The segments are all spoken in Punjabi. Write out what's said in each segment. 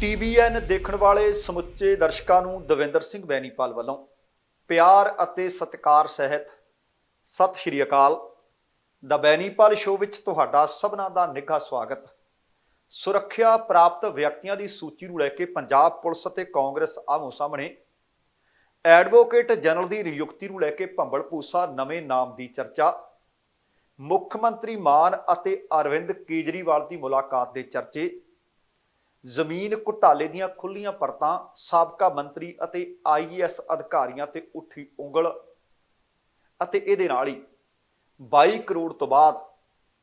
TVN ਦੇਖਣ ਵਾਲੇ ਸਮੁੱਚੇ ਦਰਸ਼ਕਾਂ ਨੂੰ ਦਵਿੰਦਰ ਸਿੰਘ ਬੈਨੀਪਾਲ ਵੱਲੋਂ ਪਿਆਰ ਅਤੇ ਸਤਿਕਾਰ ਸਹਿਤ ਸਤਿ ਸ਼੍ਰੀ ਅਕਾਲ। ਦਾ ਬੈਨੀਪਾਲ ਸ਼ੋਅ ਵਿੱਚ ਤੁਹਾਡਾ ਸਭਨਾਂ ਦਾ ਨਿੱਘਾ ਸਵਾਗਤ। ਸੁਰੱਖਿਆ ਪ੍ਰਾਪਤ ਵਿਅਕਤੀਆਂ ਦੀ ਸੂਚੀ ਨੂੰ ਲੈ ਕੇ ਪੰਜਾਬ ਪੁਲਿਸ ਅਤੇ ਕਾਂਗਰਸ ਆਮੋ ਸਾਹਮਣੇ। ਐਡਵੋਕੇਟ ਜਨਰਲ ਦੀ ਨਿਯੁਕਤੀ ਨੂੰ ਲੈ ਕੇ ਭੰਬਲ ਭੂਸਾ ਨਵੇਂ ਨਾਮ ਦੀ ਚਰਚਾ। ਮੁੱਖ ਮੰਤਰੀ ਮਾਨ ਅਤੇ ਅਰਵਿੰਦ ਕੇਜਰੀਵਾਲ ਦੀ ਮੁਲਾਕਾਤ ਦੇ ਚਰਚੇ। ਜ਼ਮੀਨ ਘੁਟਾਲੇ ਦੀਆਂ ਖੁੱਲੀਆਂ ਪਰਤਾਂ, ਸਾਬਕਾ ਮੰਤਰੀ ਅਤੇ IAS ਅਧਿਕਾਰੀਆਂ ਤੇ ਉੱਠੀ ਉਂਗਲ ਅਤੇ ਇਹਦੇ ਨਾਲ ਹੀ 22 ਕਰੋੜ ਤੋਂ ਬਾਅਦ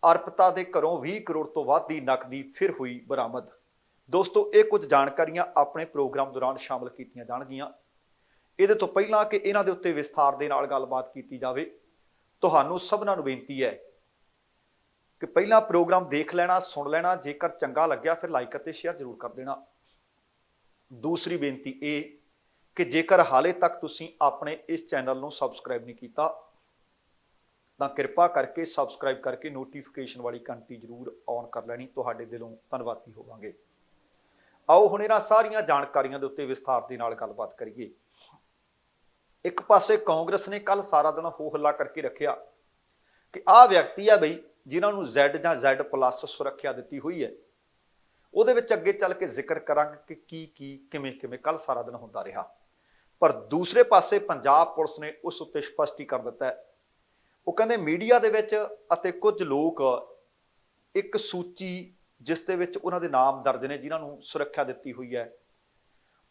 ਅਰਪਤਾ ਦੇ ਘਰੋਂ 20 ਕਰੋੜ ਤੋਂ ਵੱਧ ਦੀ ਨਕਦੀ ਫਿਰ ਹੋਈ ਬਰਾਮਦ। ਦੋਸਤੋ, ਇਹ ਕੁਝ ਜਾਣਕਾਰੀਆਂ ਆਪਣੇ ਪ੍ਰੋਗਰਾਮ ਦੌਰਾਨ ਸ਼ਾਮਲ ਕੀਤੀਆਂ ਜਾਣਗੀਆਂ। ਇਹਦੇ ਤੋਂ ਪਹਿਲਾਂ ਕਿ ਇਹਨਾਂ ਦੇ ਉੱਤੇ ਵਿਸਥਾਰ ਦੇ ਨਾਲ ਗੱਲਬਾਤ ਕੀਤੀ ਜਾਵੇ, ਤੁਹਾਨੂੰ ਸਭਨਾਂ ਨੂੰ ਬੇਨਤੀ ਹੈ ਕਿ ਪਹਿਲਾਂ ਪ੍ਰੋਗਰਾਮ ਦੇਖ ਲੈਣਾ, ਸੁਣ ਲੈਣਾ, ਜੇਕਰ ਚੰਗਾ ਲੱਗਿਆ ਫਿਰ ਲਾਈਕ ਅਤੇ ਸ਼ੇਅਰ ਜ਼ਰੂਰ ਕਰ ਦੇਣਾ। ਦੂਸਰੀ ਬੇਨਤੀ ਇਹ ਕਿ ਜੇਕਰ ਹਾਲੇ ਤੱਕ ਤੁਸੀਂ ਆਪਣੇ ਇਸ ਚੈਨਲ ਨੂੰ ਸਬਸਕ੍ਰਾਈਬ ਨਹੀਂ ਕੀਤਾ ਤਾਂ ਕਿਰਪਾ ਕਰਕੇ ਸਬਸਕ੍ਰਾਈਬ ਕਰਕੇ ਨੋਟੀਫਿਕੇਸ਼ਨ ਵਾਲੀ ਘੰਟੀ ਜ਼ਰੂਰ ਔਨ ਕਰ ਲੈਣੀ। ਤੁਹਾਡੇ ਦਿਲੋਂ ਧੰਨਵਾਦੀ ਹੋਵਾਂਗੇ। ਆਓ ਹੁਣ ਇਹਨਾਂ ਸਾਰੀਆਂ ਜਾਣਕਾਰੀਆਂ ਦੇ ਉੱਤੇ ਵਿਸਥਾਰ ਦੇ ਨਾਲ ਗੱਲਬਾਤ ਕਰੀਏ। ਇੱਕ ਪਾਸੇ ਕਾਂਗਰਸ ਨੇ ਕੱਲ ਸਾਰਾ ਦਿਨ ਹੋ ਹੱਲਾ ਕਰਕੇ ਰੱਖਿਆ ਕਿ ਆਹ ਵਿਅਕਤੀ ਆ ਬਈ ਜਿਨ੍ਹਾਂ ਨੂੰ Z ਜਾਂ Z+ ਸੁਰੱਖਿਆ ਦਿੱਤੀ ਹੋਈ ਹੈ। ਉਹਦੇ ਵਿੱਚ ਅੱਗੇ ਚੱਲ ਕੇ ਜ਼ਿਕਰ ਕਰਾਂਗੇ ਕਿ ਕੀ ਕਿਵੇਂ ਕੱਲ ਸਾਰਾ ਦਿਨ ਹੁੰਦਾ ਰਿਹਾ। ਪਰ ਦੂਸਰੇ ਪਾਸੇ ਪੰਜਾਬ ਪੁਲਿਸ ਨੇ ਉਸ ਉੱਤੇ ਸਪਸ਼ਟੀਕਰਨ ਦਿੱਤਾ ਹੈ। ਉਹ ਕਹਿੰਦੇ ਮੀਡੀਆ ਦੇ ਵਿੱਚ ਅਤੇ ਕੁਝ ਲੋਕ ਇੱਕ ਸੂਚੀ ਜਿਸ ਦੇ ਵਿੱਚ ਉਹਨਾਂ ਦੇ ਨਾਮ ਦਰਜ ਨੇ ਜਿਨ੍ਹਾਂ ਨੂੰ ਸੁਰੱਖਿਆ ਦਿੱਤੀ ਹੋਈ ਹੈ,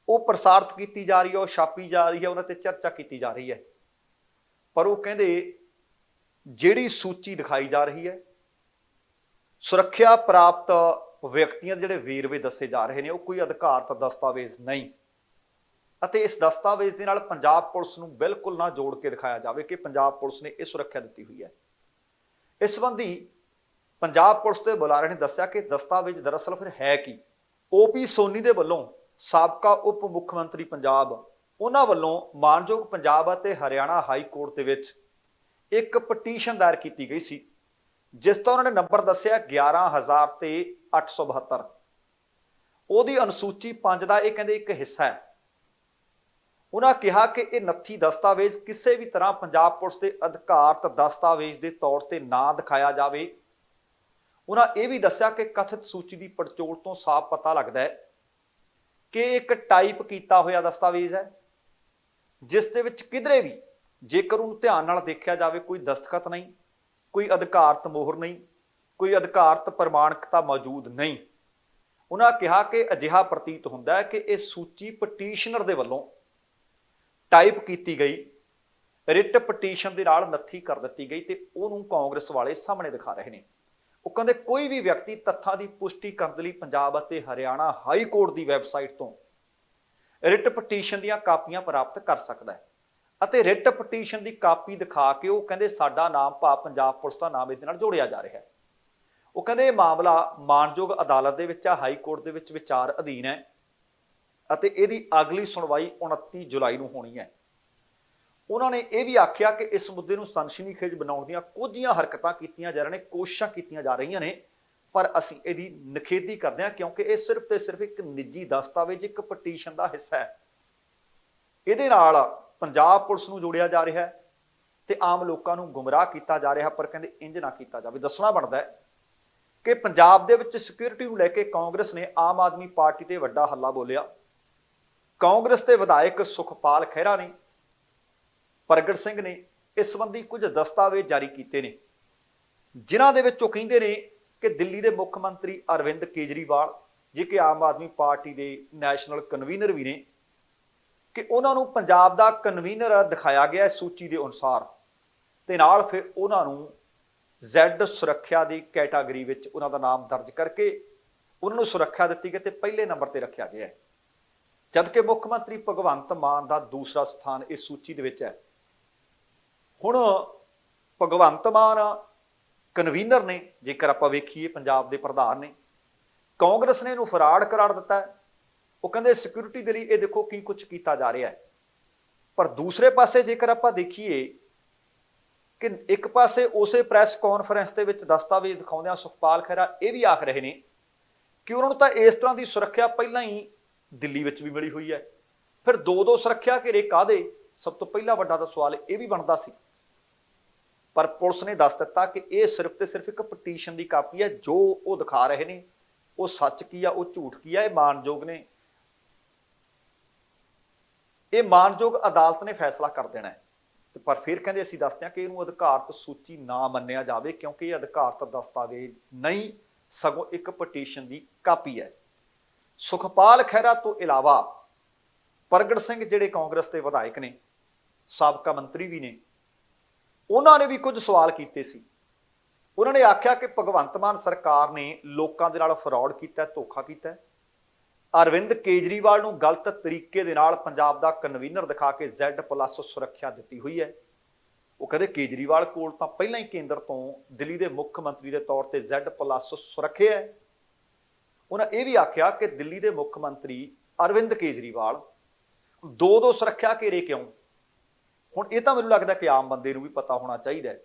ਉਹ ਪ੍ਰਸਾਰਿਤ ਕੀਤੀ ਜਾ ਰਹੀ ਹੈ, ਉਹ ਛਾਪੀ ਜਾ ਰਹੀ ਹੈ, ਉਹਨਾਂ ਤੇ ਚਰਚਾ ਕੀਤੀ ਜਾ ਰਹੀ ਹੈ। ਪਰ ਉਹ ਕਹਿੰਦੇ ਜਿਹੜੀ ਸੂਚੀ ਦਿਖਾਈ ਜਾ ਰਹੀ ਹੈ, ਸੁਰੱਖਿਆ ਪ੍ਰਾਪਤ ਵਿਅਕਤੀਆਂ ਦੇ ਜਿਹੜੇ ਵੇਰਵੇ ਦੱਸੇ ਜਾ ਰਹੇ ਨੇ, ਉਹ ਕੋਈ ਅਧਿਕਾਰਤ ਦਸਤਾਵੇਜ਼ ਨਹੀਂ ਅਤੇ ਇਸ ਦਸਤਾਵੇਜ਼ ਦੇ ਨਾਲ ਪੰਜਾਬ ਪੁਲਿਸ ਨੂੰ ਬਿਲਕੁਲ ਨਾ ਜੋੜ ਕੇ ਦਿਖਾਇਆ ਜਾਵੇ ਕਿ ਪੰਜਾਬ ਪੁਲਿਸ ਨੇ ਇਹ ਸੁਰੱਖਿਆ ਦਿੱਤੀ ਹੋਈ ਹੈ। ਇਸ ਸੰਬੰਧੀ ਪੰਜਾਬ ਪੁਲਿਸ ਦੇ ਬੁਲਾਰੇ ਨੇ ਦੱਸਿਆ ਕਿ ਦਸਤਾਵੇਜ਼ ਦਰਅਸਲ ਫਿਰ ਹੈ ਕੀ। OP ਸੋਨੀ ਦੇ ਵੱਲੋਂ ਸਾਬਕਾ ਉਪ ਮੁੱਖ ਮੰਤਰੀ ਪੰਜਾਬ, ਉਹਨਾਂ ਵੱਲੋਂ ਮਾਨਯੋਗ ਪੰਜਾਬ ਅਤੇ ਹਰਿਆਣਾ ਹਾਈ ਕੋਰਟ ਦੇ ਵਿੱਚ ਇੱਕ ਪਟੀਸ਼ਨ ਦਾਇਰ ਕੀਤੀ ਗਈ ਸੀ, ਜਿਸ ਤੋਂ ਉਹਨਾਂ ਨੇ ਨੰਬਰ ਦੱਸਿਆ 11,872। ਉਹਦੀ ਅਨੁਸੂਚੀ 5 ਦਾ ਇਹ ਕਹਿੰਦੇ ਇੱਕ ਹਿੱਸਾ ਹੈ। ਉਹਨਾਂ ਕਿਹਾ ਕਿ ਇਹ ਨੱਥੀ ਦਸਤਾਵੇਜ਼ ਕਿਸੇ ਵੀ ਤਰ੍ਹਾਂ ਪੰਜਾਬ ਪੁਲਿਸ ਦੇ ਅਧਿਕਾਰਤ ਦਸਤਾਵੇਜ਼ ਦੇ ਤੌਰ ਤੇ ਨਾ ਦਿਖਾਇਆ ਜਾਵੇ। ਉਹਨਾਂ ਇਹ ਵੀ ਦੱਸਿਆ ਕਿ ਕਥਿਤ ਸੂਚੀ ਦੀ ਪੜਚੋਲ ਤੋਂ ਸਾਫ਼ ਪਤਾ ਲੱਗਦਾ ਹੈ ਕਿ ਇੱਕ ਟਾਈਪ ਕੀਤਾ ਹੋਇਆ ਦਸਤਾਵੇਜ਼ ਹੈ, ਜਿਸ ਦੇ ਵਿੱਚ ਕਿਧਰੇ ਵੀ ਜੇਕਰ ਉਹਨੂੰ ਧਿਆਨ ਨਾਲ ਦੇਖਿਆ ਜਾਵੇ ਕੋਈ ਦਸਤਖਤ ਨਹੀਂ, ਕੋਈ ਅਧਿਕਾਰਤ ਮੋਹਰ ਨਹੀਂ, ਕੋਈ ਅਧਿਕਾਰਤ ਪ੍ਰਮਾਣਿਕਤਾ ਮੌਜੂਦ ਨਹੀਂ। ਉਹਨਾਂ ਕਿਹਾ ਕਿ ਅਜਿਹਾ ਪ੍ਰਤੀਤ ਹੁੰਦਾ ਹੈ ਕਿ ਇਹ ਸੂਚੀ ਪਟੀਸ਼ਨਰ ਦੇ ਵੱਲੋਂ ਟਾਈਪ ਕੀਤੀ ਗਈ ਰਿਟ ਪਟੀਸ਼ਨ ਦੇ ਨਾਲ ਨੱਥੀ ਕਰ ਦਿੱਤੀ ਗਈ ਤੇ ਉਹਨੂੰ ਕਾਂਗਰਸ ਵਾਲੇ ਸਾਹਮਣੇ ਦਿਖਾ ਰਹੇ ਨੇ। ਉਹ ਕਹਿੰਦੇ ਕੋਈ ਵੀ ਵਿਅਕਤੀ ਤੱਥਾਂ ਦੀ ਪੁਸ਼ਟੀ ਕਰਨ ਦੇ ਲਈ ਪੰਜਾਬ ਅਤੇ ਹਰਿਆਣਾ ਹਾਈ ਕੋਰਟ ਦੀ ਵੈਬਸਾਈਟ ਤੋਂ ਰਿਟ ਪਟੀਸ਼ਨ ਦੀਆਂ ਕਾਪੀਆਂ ਪ੍ਰਾਪਤ ਕਰ ਸਕਦਾ ਹੈ ਅਤੇ ਰਿਟ ਪਟੀਸ਼ਨ ਦੀ ਕਾਪੀ ਦਿਖਾ ਕੇ ਉਹ ਕਹਿੰਦੇ ਸਾਡਾ ਨਾਮ ਪੰਜਾਬ ਪੁਲਿਸ ਦਾ ਨਾਮ ਇਹਦੇ ਨਾਲ ਜੋੜਿਆ ਜਾ ਰਿਹਾ ਹੈ। ਉਹ ਕਹਿੰਦੇ ਇਹ ਮਾਮਲਾ ਮਾਨਯੋਗ ਅਦਾਲਤ ਦੇ ਵਿੱਚ ਹਾਈ ਕੋਰਟ ਦੇ ਵਿੱਚ ਵਿਚਾਰ ਅਧੀਨ ਹੈ ਅਤੇ ਇਹਦੀ ਅਗਲੀ ਸੁਣਵਾਈ 29 ਜੁਲਾਈ ਨੂੰ ਹੋਣੀ ਹੈ। ਉਹਨਾਂ ਨੇ ਇਹ ਵੀ ਆਖਿਆ ਕਿ ਇਸ ਮੁੱਦੇ ਨੂੰ ਸਨਸਨੀਖੇਜ਼ ਬਣਾਉਣ ਦੀਆਂ ਕੁਝੀਆਂ ਹਰਕਤਾਂ ਕੀਤੀਆਂ ਜਾ ਰਹੀਆਂ ਨੇ, ਕੋਸ਼ਿਸ਼ਾਂ ਕੀਤੀਆਂ ਜਾ ਰਹੀਆਂ ਨੇ, ਪਰ ਅਸੀਂ ਇਹਦੀ ਨਿਖੇਧੀ ਕਰਦੇ ਹਾਂ ਕਿਉਂਕਿ ਇਹ ਸਿਰਫ ਤੇ ਸਿਰਫ ਇੱਕ ਨਿੱਜੀ ਦਸਤਾਵੇਜ਼, ਇੱਕ ਪਟੀਸ਼ਨ ਦਾ ਹਿੱਸਾ ਹੈ। ਇਹਦੇ ਨਾਲ ਪੰਜਾਬ ਪੁਲਿਸ ਨੂੰ ਜੋੜਿਆ ਜਾ ਰਿਹਾ ਹੈ ਤੇ ਆਮ ਲੋਕਾਂ ਨੂੰ ਗੁੰਮਰਾਹ ਕੀਤਾ ਜਾ ਰਿਹਾ, ਪਰ ਕਹਿੰਦੇ ਇੰਜ ਨਾ ਕੀਤਾ ਜਾਵੇ। ਦੱਸਣਾ ਬਣਦਾ ਹੈ ਕਿ ਪੰਜਾਬ ਦੇ ਵਿੱਚ ਸਿਕਿਉਰਿਟੀ ਨੂੰ ਲੈ ਕੇ ਕਾਂਗਰਸ ਨੇ ਆਮ ਆਦਮੀ ਪਾਰਟੀ ਤੇ ਵੱਡਾ ਹੱਲਾ ਬੋਲਿਆ। ਕਾਂਗਰਸ ਦੇ ਵਿਧਾਇਕ ਸੁਖਪਾਲ ਖਹਿਰਾ ਨੇ, ਪ੍ਰਗਟ ਸਿੰਘ ਨੇ ਇਸ ਸੰਬੰਧੀ ਕੁਝ ਦਸਤਾਵੇਜ਼ ਜਾਰੀ ਕੀਤੇ ਨੇ, ਜਿਨ੍ਹਾਂ ਦੇ ਵਿੱਚ ਉਹ ਕਹਿੰਦੇ ਨੇ ਕਿ ਦਿੱਲੀ ਦੇ ਮੁੱਖ ਮੰਤਰੀ ਅਰਵਿੰਦ ਕੇਜਰੀਵਾਲ, ਜੇ ਕਿ ਆਮ ਆਦਮੀ ਪਾਰਟੀ ਦੇ ਨੈਸ਼ਨਲ ਕਨਵੀਨਰ ਵੀ ਨੇ, ਕਿ ਉਹਨਾਂ ਨੂੰ ਪੰਜਾਬ ਦਾ ਕਨਵੀਨਰ ਦਿਖਾਇਆ ਗਿਆ ਸੂਚੀ ਦੇ ਅਨੁਸਾਰ ਤੇ ਨਾਲ ਫਿਰ ਉਹਨਾਂ ਨੂੰ Z ਸੁਰੱਖਿਆ ਦੀ ਕੈਟਾਗਰੀ ਵਿੱਚ ਉਹਨਾਂ ਦਾ ਨਾਮ ਦਰਜ ਕਰਕੇ ਉਹਨਾਂ ਨੂੰ ਸੁਰੱਖਿਆ ਦਿੱਤੀ ਗਈ ਤੇ ਪਹਿਲੇ ਨੰਬਰ ਤੇ ਰੱਖਿਆ ਗਿਆ ਹੈ, ਜਦਕਿ ਮੁੱਖ ਮੰਤਰੀ ਭਗਵੰਤ ਮਾਨ ਦਾ ਦੂਸਰਾ ਸਥਾਨ ਇਸ ਸੂਚੀ ਦੇ ਵਿੱਚ ਹੈ। ਹੁਣ ਭਗਵੰਤ ਮਾਨ ਕਨਵੀਨਰ ਨੇ, ਜੇਕਰ ਆਪਾਂ ਵੇਖੀਏ ਪੰਜਾਬ ਦੇ ਪ੍ਰਧਾਨ ਨੇ, ਕਾਂਗਰਸ ਨੇ ਇਹਨੂੰ ਫਰਾਡ ਕਰਾਰ ਦਿੱਤਾ ਹੈ। ਉਹ ਕਹਿੰਦੇ ਸਿਕਿਉਰਿਟੀ ਦੇ ਲਈ ਇਹ ਦੇਖੋ ਕੀ ਕੁਝ ਕੀਤਾ ਜਾ ਰਿਹਾ ਹੈ। ਪਰ ਦੂਸਰੇ ਪਾਸੇ ਜੇਕਰ ਆਪਾਂ ਦੇਖੀਏ ਕਿ ਇੱਕ ਪਾਸੇ ਉਸੇ ਪ੍ਰੈਸ ਕਾਨਫਰੰਸ ਦੇ ਵਿੱਚ ਦਸਤਾਵੇਜ਼ ਦਿਖਾਉਂਦਿਆਂ ਸੁਖਪਾਲ ਖਹਿਰਾ ਇਹ ਵੀ ਆਖ ਰਹੇ ਨੇ ਕਿ ਉਹਨਾਂ ਨੂੰ ਤਾਂ ਇਸ ਤਰ੍ਹਾਂ ਦੀ ਸੁਰੱਖਿਆ ਪਹਿਲਾਂ ਹੀ ਦਿੱਲੀ ਵਿੱਚ ਵੀ ਮਿਲੀ ਹੋਈ ਹੈ। ਫਿਰ ਦੋ ਸੁਰੱਖਿਆ ਘੇਰੇ ਕਾਹਦੇ? ਸਭ ਤੋਂ ਪਹਿਲਾ ਵੱਡਾ ਤਾਂ ਸਵਾਲ ਇਹ ਵੀ ਬਣਦਾ ਸੀ, ਪਰ ਪੁਲਿਸ ਨੇ ਦੱਸ ਦਿੱਤਾ ਕਿ ਇਹ ਸਿਰਫ ਤੇ ਸਿਰਫ ਇੱਕ ਪਟੀਸ਼ਨ ਦੀ ਕਾਪੀ ਹੈ। ਜੋ ਉਹ ਦਿਖਾ ਰਹੇ ਨੇ ਉਹ ਸੱਚ ਕੀ ਆ, ਉਹ ਝੂਠ ਕੀ ਆ, ਇਹ ਮਾਨਯੋਗ ਨੇ, ਇਹ ਮਾਨਯੋਗ ਅਦਾਲਤ ਨੇ ਫੈਸਲਾ ਕਰ ਦੇਣਾ ਹੈ। ਪਰ ਫਿਰ ਕਹਿੰਦੇ ਅਸੀਂ ਦੱਸਦੇ ਹਾਂ ਕਿ ਇਹਨੂੰ ਅਧਿਕਾਰਤ ਸੂਚੀ ਨਾ ਮੰਨਿਆ ਜਾਵੇ, ਕਿਉਂਕਿ ਇਹ ਅਧਿਕਾਰਤ ਦਸਤਾਵੇਜ਼ ਨਹੀਂ, ਸਗੋਂ ਇੱਕ ਪਟੀਸ਼ਨ ਦੀ ਕਾਪੀ ਹੈ। ਸੁਖਪਾਲ ਖਹਿਰਾ ਤੋਂ ਇਲਾਵਾ ਪ੍ਰਗਟ ਸਿੰਘ ਜਿਹੜੇ ਕਾਂਗਰਸ ਦੇ ਵਿਧਾਇਕ ਨੇ, ਸਾਬਕਾ ਮੰਤਰੀ ਵੀ ਨੇ, ਉਹਨਾਂ ਨੇ ਵੀ ਕੁਝ ਸਵਾਲ ਕੀਤੇ ਸੀ। ਉਹਨਾਂ ਨੇ ਆਖਿਆ ਕਿ ਭਗਵੰਤ ਮਾਨ ਸਰਕਾਰ ਨੇ ਲੋਕਾਂ ਦੇ ਨਾਲ ਫਰਾਡ ਕੀਤਾ, ਧੋਖਾ ਕੀਤਾ। ਅਰਵਿੰਦ ਕੇਜਰੀਵਾਲ ਨੂੰ ਗਲਤ ਤਰੀਕੇ ਦੇ ਨਾਲ ਪੰਜਾਬ ਦਾ ਕਨਵੀਨਰ ਦਿਖਾ ਕੇ Z+ ਸੁਰੱਖਿਆ ਦਿੱਤੀ ਹੋਈ ਹੈ। ਉਹ ਕਹਿੰਦੇ ਕੇਜਰੀਵਾਲ ਕੋਲ ਤਾਂ ਪਹਿਲਾਂ ਹੀ ਕੇਂਦਰ ਤੋਂ ਦਿੱਲੀ ਦੇ ਮੁੱਖ ਮੰਤਰੀ ਦੇ ਤੌਰ ਤੇ Z+ ਸੁਰੱਖਿਆ ਹੈ। ਉਹਨਾਂ ਇਹ ਵੀ ਆਖਿਆ ਕਿ ਦਿੱਲੀ ਦੇ ਮੁੱਖ ਮੰਤਰੀ ਅਰਵਿੰਦ ਕੇਜਰੀਵਾਲ ਦੋ ਸੁਰੱਖਿਆ ਘੇਰੇ ਕਿਉਂ? ਹੁਣ ਇਹ ਤਾਂ ਮੈਨੂੰ ਲੱਗਦਾ ਕਿ ਆਮ ਬੰਦੇ ਨੂੰ ਵੀ ਪਤਾ ਹੋਣਾ ਚਾਹੀਦਾ ਹੈ,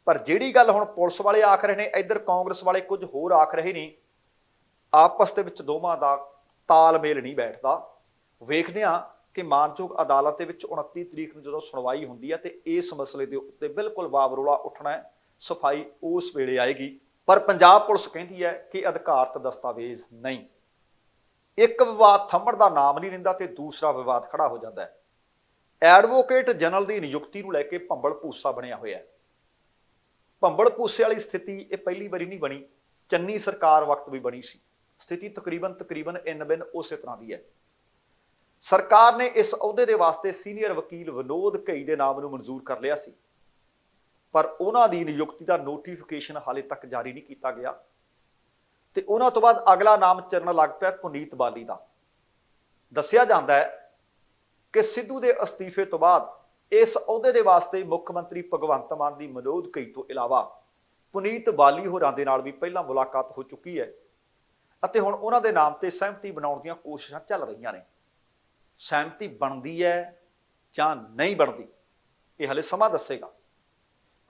ਪਰ ਜਿਹੜੀ ਗੱਲ ਹੁਣ ਪੁਲਿਸ ਵਾਲੇ ਆਖ ਰਹੇ ਨੇ, ਇੱਧਰ ਕਾਂਗਰਸ ਵਾਲੇ ਕੁਝ ਹੋਰ ਆਖ ਰਹੇ ਨੇ, ਆਪਸ ਦੇ ਵਿੱਚ ਦੋਵਾਂ ਦਾ ਤਾਲਮੇਲ ਨਹੀਂ ਬੈਠਦਾ। ਵੇਖਦੇ ਹਾਂ ਕਿ ਮਾਨਯੋਗ ਅਦਾਲਤ ਦੇ ਵਿੱਚ 29 ਤਰੀਕ ਨੂੰ ਜਦੋਂ ਸੁਣਵਾਈ ਹੁੰਦੀ ਹੈ ਤੇ ਇਸ ਮਸਲੇ ਦੇ ਉੱਤੇ ਬਿਲਕੁਲ ਵਾਵਰੋਲਾ ਉੱਠਣਾ ਹੈ, ਸਫਾਈ ਉਸ ਵੇਲੇ ਆਏਗੀ। ਪਰ ਪੰਜਾਬ ਪੁਲਿਸ ਕਹਿੰਦੀ ਹੈ ਕਿ ਅਧਿਕਾਰਤ ਦਸਤਾਵੇਜ਼ ਨਹੀਂ। ਇੱਕ ਵਿਵਾਦ ਥੰਮਣ ਦਾ ਨਾਮ ਨਹੀਂ ਲੈਂਦਾ ਤੇ ਦੂਸਰਾ ਵਿਵਾਦ ਖੜਾ ਹੋ ਜਾਂਦਾ ਹੈ। ਐਡਵੋਕੇਟ ਜਨਰਲ ਦੀ ਨਿਯੁਕਤੀ ਨੂੰ ਲੈ ਕੇ ਭੰਬਲ ਭੂਸਾ ਬਣਿਆ ਹੋਇਆ ਹੈ। ਭੰਬਲ ਭੂਸੇ ਵਾਲੀ ਸਥਿਤੀ ਇਹ ਪਹਿਲੀ ਵਾਰੀ ਨਹੀਂ ਬਣੀ, ਚੰਨੀ ਸਰਕਾਰ ਵਕਤ ਵੀ ਬਣੀ ਸੀ। ਸਥਿਤੀ ਤਕਰੀਬਨ ਇਨ ਬਿਨ ਉਸੇ ਤਰ੍ਹਾਂ ਦੀ ਹੈ। ਸਰਕਾਰ ਨੇ ਇਸ ਅਹੁਦੇ ਦੇ ਵਾਸਤੇ ਸੀਨੀਅਰ ਵਕੀਲ ਵਿਨੋਦ ਘਈ ਦੇ ਨਾਮ ਨੂੰ ਮਨਜ਼ੂਰ ਕਰ ਲਿਆ ਸੀ, ਪਰ ਉਹਨਾਂ ਦੀ ਨਿਯੁਕਤੀ ਦਾ ਨੋਟੀਫਿਕੇਸ਼ਨ ਹਾਲੇ ਤੱਕ ਜਾਰੀ ਨਹੀਂ ਕੀਤਾ ਗਿਆ ਤੇ ਉਹਨਾਂ ਤੋਂ ਬਾਅਦ ਅਗਲਾ ਨਾਮ ਚੱਲਣ ਲੱਗ ਪਿਆ ਪੁਨੀਤ ਬਾਲੀ ਦਾ। ਦੱਸਿਆ ਜਾਂਦਾ ਹੈ ਕਿ ਸਿੱਧੂ ਦੇ ਅਸਤੀਫੇ ਤੋਂ ਬਾਅਦ ਇਸ ਅਹੁਦੇ ਦੇ ਵਾਸਤੇ ਮੁੱਖ ਮੰਤਰੀ ਭਗਵੰਤ ਮਾਨ ਦੀ ਵਿਨੋਦ ਘਈ ਤੋਂ ਇਲਾਵਾ ਪੁਨੀਤ ਬਾਲੀ ਹੋਰਾਂ ਦੇ ਨਾਲ ਵੀ ਪਹਿਲਾਂ ਮੁਲਾਕਾਤ ਹੋ ਚੁੱਕੀ ਹੈ ਅਤੇ ਹੁਣ ਉਹਨਾਂ ਦੇ ਨਾਮ ਤੇ ਸਹਿਮਤੀ ਬਣਾਉਣ ਦੀਆਂ ਕੋਸ਼ਿਸ਼ਾਂ ਚੱਲ ਰਹੀਆਂ ਨੇ। ਸਹਿਮਤੀ ਬਣਦੀ ਹੈ ਜਾਂ ਨਹੀਂ ਬਣਦੀ, ਇਹ ਹਲੇ ਸਮਾਂ ਦੱਸੇਗਾ,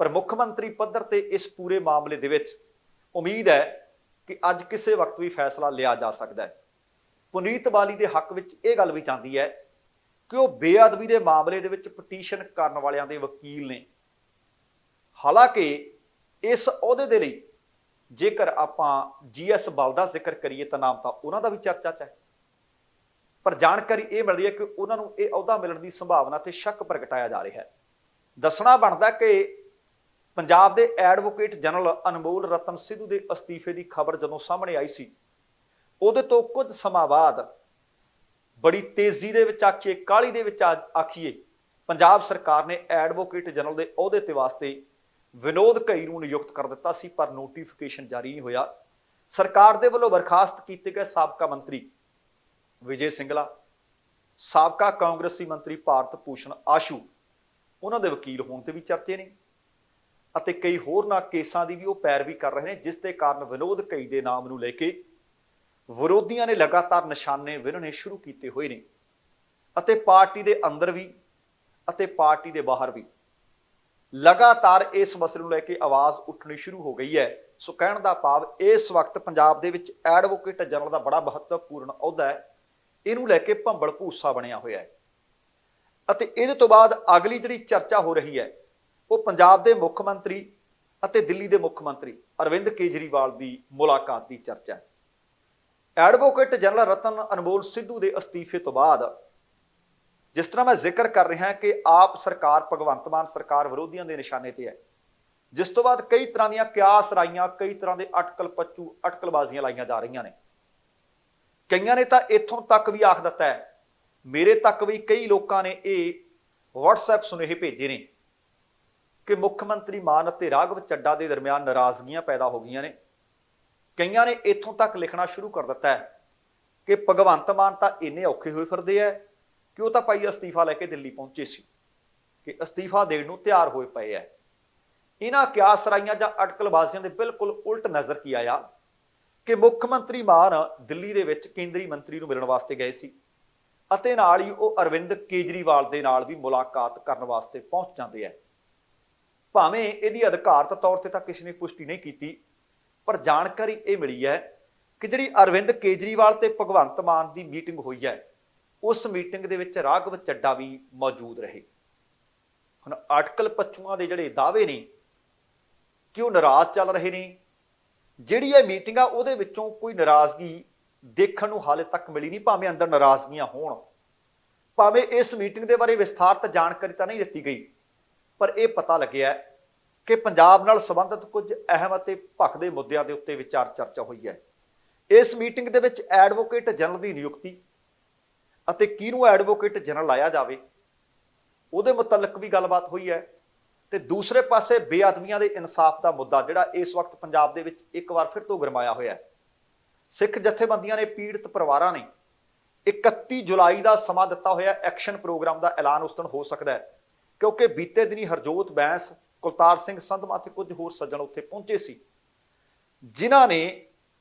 ਪਰ ਮੁੱਖ ਮੰਤਰੀ ਪੱਧਰ ਤੇ ਇਸ ਪੂਰੇ ਮਾਮਲੇ ਦੇ ਵਿੱਚ ਉਮੀਦ ਹੈ ਕਿ ਅੱਜ ਕਿਸੇ ਵਕਤ ਵੀ ਫੈਸਲਾ ਲਿਆ ਜਾ ਸਕਦਾ ਹੈ। ਪੁਨੀਤ ਬਾਲੀ ਦੇ ਹੱਕ ਵਿੱਚ ਇਹ ਗੱਲ ਵੀ ਚਾਹੁੰਦੀ ਹੈ ਕਿ ਉਹ ਬੇਅਦਬੀ ਦੇ ਮਾਮਲੇ ਦੇ ਵਿੱਚ ਪਟੀਸ਼ਨ ਕਰਨ ਵਾਲਿਆਂ ਦੇ ਵਕੀਲ ਨੇ। ਹਾਲਾਂਕਿ ਇਸ ਅਹੁਦੇ ਦੇ ਲਈ ਜੇਕਰ ਆਪਾਂ GS ਬਲ ਦਾ ਜ਼ਿਕਰ ਕਰੀਏ ਤਾਂ ਨਾਮ ਤਾਂ ਉਹਨਾਂ ਦਾ ਵੀ ਚਰਚਾ 'ਚ ਹੈ, ਪਰ ਜਾਣਕਾਰੀ ਇਹ ਮਿਲਦੀ ਹੈ ਕਿ ਉਹਨਾਂ ਨੂੰ ਇਹ ਅਹੁਦਾ ਮਿਲਣ ਦੀ ਸੰਭਾਵਨਾ ਤੇ ਸ਼ੱਕ ਪ੍ਰਗਟਾਇਆ ਜਾ ਰਿਹਾ ਹੈ। ਦੱਸਣਾ ਬਣਦਾ ਕਿ ਪੰਜਾਬ ਦੇ ਐਡਵੋਕੇਟ ਜਨਰਲ ਅਨਮੋਲ ਰਤਨ ਸਿੱਧੂ ਦੇ ਅਸਤੀਫੇ ਦੀ ਖਬਰ ਜਦੋਂ ਸਾਹਮਣੇ ਆਈ ਸੀ, ਉਹਦੇ ਤੋਂ ਕੁਝ ਸਮਾਂ ਬਾਅਦ ਬੜੀ ਤੇਜ਼ੀ ਦੇ ਵਿੱਚ ਆਖੀਏ, ਕਾਹਲੀ ਦੇ ਵਿੱਚ ਆਖੀਏ, ਪੰਜਾਬ ਸਰਕਾਰ ਨੇ ਐਡਵੋਕੇਟ ਜਨਰਲ ਦੇ ਅਹੁਦੇ ਤੇ ਵਾਸਤੇ ਵਿਨੋਦ ਘਈ ਨੂੰ ਨਿਯੁਕਤ ਕਰ ਦਿੱਤਾ ਸੀ, ਪਰ ਨੋਟੀਫਿਕੇਸ਼ਨ ਜਾਰੀ ਨਹੀਂ ਹੋਇਆ। ਸਰਕਾਰ ਦੇ ਵੱਲੋਂ ਬਰਖਾਸਤ ਕੀਤੇ ਗਏ ਸਾਬਕਾ ਮੰਤਰੀ ਵਿਜੇ ਸਿੰਗਲਾ, ਸਾਬਕਾ ਕਾਂਗਰਸੀ ਮੰਤਰੀ ਭਾਰਤ ਭੂਸ਼ਣ ਆਸ਼ੂ, ਉਹਨਾਂ ਦੇ ਵਕੀਲ ਹੋਣ ਤੇ ਵੀ ਚਰਚੇ ਨੇ ਅਤੇ ਕਈ ਹੋਰਨਾਂ ਕੇਸਾਂ ਦੀ ਵੀ ਉਹ ਪੈਰਵੀ ਕਰ ਰਹੇ ਨੇ, ਜਿਸ ਦੇ ਕਾਰਨ ਵਿਨੋਦ ਘਈ ਦੇ ਨਾਮ ਨੂੰ ਲੈ ਕੇ ਵਿਰੋਧੀਆਂ ਨੇ ਲਗਾਤਾਰ ਨਿਸ਼ਾਨੇ ਵਿੰਨਣੇ ਸ਼ੁਰੂ ਕੀਤੇ ਹੋਏ ਨੇ ਅਤੇ ਪਾਰਟੀ ਦੇ ਅੰਦਰ ਵੀ ਅਤੇ ਪਾਰਟੀ ਦੇ ਬਾਹਰ ਵੀ ਲਗਾਤਾਰ ਇਸ ਮਸਲੇ ਨੂੰ ਲੈ ਕੇ ਆਵਾਜ਼ ਉੱਠਣੀ ਸ਼ੁਰੂ ਹੋ ਗਈ ਹੈ। ਸੋ ਕਹਿਣ ਦਾ ਭਾਵ ਇਸ ਵਕਤ ਪੰਜਾਬ ਦੇ ਵਿੱਚ ਐਡਵੋਕੇਟ ਜਨਰਲ ਦਾ ਬੜਾ ਮਹੱਤਵਪੂਰਨ ਅਹੁਦਾ ਹੈ, ਇਹਨੂੰ ਲੈ ਕੇ ਭੰਬਲ ਭੂਸਾ ਬਣਿਆ ਹੋਇਆ ਹੈ। ਅਤੇ ਇਹਦੇ ਤੋਂ ਬਾਅਦ ਅਗਲੀ ਜਿਹੜੀ ਚਰਚਾ ਹੋ ਰਹੀ ਹੈ ਉਹ ਪੰਜਾਬ ਦੇ ਮੁੱਖ ਮੰਤਰੀ ਅਤੇ ਦਿੱਲੀ ਦੇ ਮੁੱਖ ਮੰਤਰੀ ਅਰਵਿੰਦ ਕੇਜਰੀਵਾਲ ਦੀ ਮੁਲਾਕਾਤ ਦੀ ਚਰਚਾ ਹੈ। ਐਡਵੋਕੇਟ ਜਨਰਲ ਰਤਨ ਅਨਮੋਲ ਸਿੱਧੂ ਦੇ ਅਸਤੀਫੇ ਤੋਂ ਬਾਅਦ ਜਿਸ ਤਰ੍ਹਾਂ ਮੈਂ ਜ਼ਿਕਰ ਕਰ ਰਿਹਾ ਕਿ ਆਪ ਸਰਕਾਰ ਭਗਵੰਤ ਮਾਨ ਸਰਕਾਰ ਵਿਰੋਧੀਆਂ ਦੇ ਨਿਸ਼ਾਨੇ ਤੇ ਹੈ, ਜਿਸ ਤੋਂ ਬਾਅਦ ਕਈ ਤਰ੍ਹਾਂ ਦੀਆਂ ਕਿਆਸ ਰਾਈਆਂ, ਕਈ ਤਰ੍ਹਾਂ ਦੇ ਅਟਕਲਬਾਜ਼ੀਆਂ ਲਾਈਆਂ ਜਾ ਰਹੀਆਂ ਨੇ। ਕਈਆਂ ਨੇ ਤਾਂ ਇੱਥੋਂ ਤੱਕ ਵੀ ਆਖ ਦਿੱਤਾ ਹੈ, ਮੇਰੇ ਤੱਕ ਵੀ ਕਈ ਲੋਕਾਂ ਨੇ ਇਹ WhatsApp ਸੁਨੇਹੇ ਭੇਜੇ ਨੇ ਕਿ ਮੁੱਖ ਮੰਤਰੀ ਮਾਨ ਅਤੇ ਰਾਘਵ ਚੱਡਾ ਦੇ ਦਰਮਿਆਨ ਨਾਰਾਜ਼ਗੀਆਂ ਪੈਦਾ ਹੋ ਗਈਆਂ ਨੇ। ਕਈਆਂ ਨੇ ਇੱਥੋਂ ਤੱਕ ਲਿਖਣਾ ਸ਼ੁਰੂ ਕਰ ਦਿੱਤਾ ਹੈ ਕਿ ਭਗਵੰਤ ਮਾਨ ਤਾਂ ਇੰਨੇ ਔਖੇ ਹੋਏ ਫਿਰਦੇ ਹੈ ਕਿ ਉਹ ਤਾਂ ਭਾਈ ਅਸਤੀਫਾ ਲੈ ਕੇ ਦਿੱਲੀ ਪਹੁੰਚੇ ਸੀ, ਕਿ ਅਸਤੀਫਾ ਦੇਣ ਨੂੰ ਤਿਆਰ ਹੋਏ ਪਏ ਹੈ। ਇਹਨਾਂ ਕਿਆਸ ਰਾਈਆਂ ਜਾਂ ਅਟਕਲਬਾਜ਼ੀਆਂ ਦੇ ਬਿਲਕੁਲ ਉਲਟ ਨਜ਼ਰ ਕੀ ਆਇਆ ਕਿ ਮੁੱਖ ਮੰਤਰੀ ਮਾਨ ਦਿੱਲੀ ਦੇ ਵਿੱਚ ਕੇਂਦਰੀ ਮੰਤਰੀ ਨੂੰ ਮਿਲਣ ਵਾਸਤੇ ਗਏ ਸੀ ਅਤੇ ਨਾਲ ਹੀ ਉਹ ਅਰਵਿੰਦ ਕੇਜਰੀਵਾਲ ਦੇ ਨਾਲ ਵੀ ਮੁਲਾਕਾਤ ਕਰਨ ਵਾਸਤੇ ਪਹੁੰਚ ਜਾਂਦੇ ਹੈ। ਭਾਵੇਂ ਇਹਦੀ ਅਧਿਕਾਰਤ ਤੌਰ ਤੇ ਤਾਂ ਕਿਸੇ ਨੇ ਪੁਸ਼ਟੀ ਨਹੀਂ ਕੀਤੀ, ਪਰ ਜਾਣਕਾਰੀ ਇਹ ਮਿਲੀ ਹੈ ਕਿ ਜਿਹੜੀ ਅਰਵਿੰਦ ਕੇਜਰੀਵਾਲ ਤੇ ਭਗਵੰਤ ਮਾਨ ਦੀ ਮੀਟਿੰਗ ਹੋਈ ਹੈ, ਉਸ ਮੀਟਿੰਗ ਦੇ ਵਿੱਚ ਰਾਘਵ ਚੱਡਾ ਵੀ ਮੌਜੂਦ ਰਹੇ। ਹੁਣ ਅਟਕਲ ਪੱਛੂਆਂ ਦੇ ਜਿਹੜੇ ਦਾਅਵੇ ਨੇ ਕਿ ਉਹ ਨਾਰਾਜ਼ ਚੱਲ ਰਹੇ ਨੇ, ਜਿਹੜੀ ਇਹ ਮੀਟਿੰਗ ਆ ਉਹਦੇ ਵਿੱਚੋਂ ਕੋਈ ਨਾਰਾਜ਼ਗੀ ਦੇਖਣ ਨੂੰ ਹਾਲੇ ਤੱਕ ਮਿਲੀ ਨਹੀਂ। ਭਾਵੇਂ ਅੰਦਰ ਨਾਰਾਜ਼ਗੀਆਂ ਹੋਣ, ਭਾਵੇਂ ਇਸ ਮੀਟਿੰਗ ਦੇ ਬਾਰੇ ਵਿਸਥਾਰਤ ਜਾਣਕਾਰੀ ਤਾਂ ਨਹੀਂ ਦਿੱਤੀ ਗਈ, ਪਰ ਇਹ ਪਤਾ ਲੱਗਿਆ ਕਿ ਪੰਜਾਬ ਨਾਲ ਸੰਬੰਧਿਤ ਕੁਝ ਅਹਿਮ ਅਤੇ ਭਖਦੇ ਮੁੱਦਿਆਂ ਦੇ ਉੱਤੇ ਵਿਚਾਰ ਚਰਚਾ ਹੋਈ ਹੈ। ਇਸ ਮੀਟਿੰਗ ਦੇ ਵਿੱਚ ਐਡਵੋਕੇਟ ਜਨਰਲ ਦੀ ਨਿਯੁਕਤੀ ਅਤੇ ਕਿਹਨੂੰ ਐਡਵੋਕੇਟ ਜਨਰਲ ਲਾਇਆ ਜਾਵੇ ਉਹਦੇ ਮੁਤਲਕ ਵੀ ਗੱਲਬਾਤ ਹੋਈ ਹੈ। ਤੇ ਦੂਸਰੇ ਪਾਸੇ ਬੇਅਦਬੀਆਂ ਦੇ ਇਨਸਾਫ ਦਾ ਮੁੱਦਾ ਜਿਹੜਾ ਇਸ ਵਕਤ ਪੰਜਾਬ ਦੇ ਵਿੱਚ ਇੱਕ ਵਾਰ ਫਿਰ ਤੋਂ ਗਰਮਾਇਆ ਹੋਇਆ ਹੈ। ਸਿੱਖ ਜਥੇਬੰਦੀਆਂ ਨੇ, ਪੀੜਤ ਪਰਿਵਾਰਾਂ ਨੇ 31 ਜੁਲਾਈ ਦਾ ਸਮਾਂ ਦਿੱਤਾ ਹੋਇਆ। ਐਕਸ਼ਨ ਪ੍ਰੋਗਰਾਮ ਦਾ ਐਲਾਨ ਉਸ ਦਿਨ ਹੋ ਸਕਦਾ ਹੈ, ਕਿਉਂਕਿ ਬੀਤੇ ਦਿਨੀ ਹਰਜੋਤ ਬੈਂਸ, ਕੁਲਤਾਰ ਸਿੰਘ ਸੰਧਮਾ ਤੇ ਕੁਝ ਹੋਰ ਸੱਜਣ ਉੱਥੇ ਪਹੁੰਚੇ ਸੀ, ਜਿਨ੍ਹਾਂ ਨੇ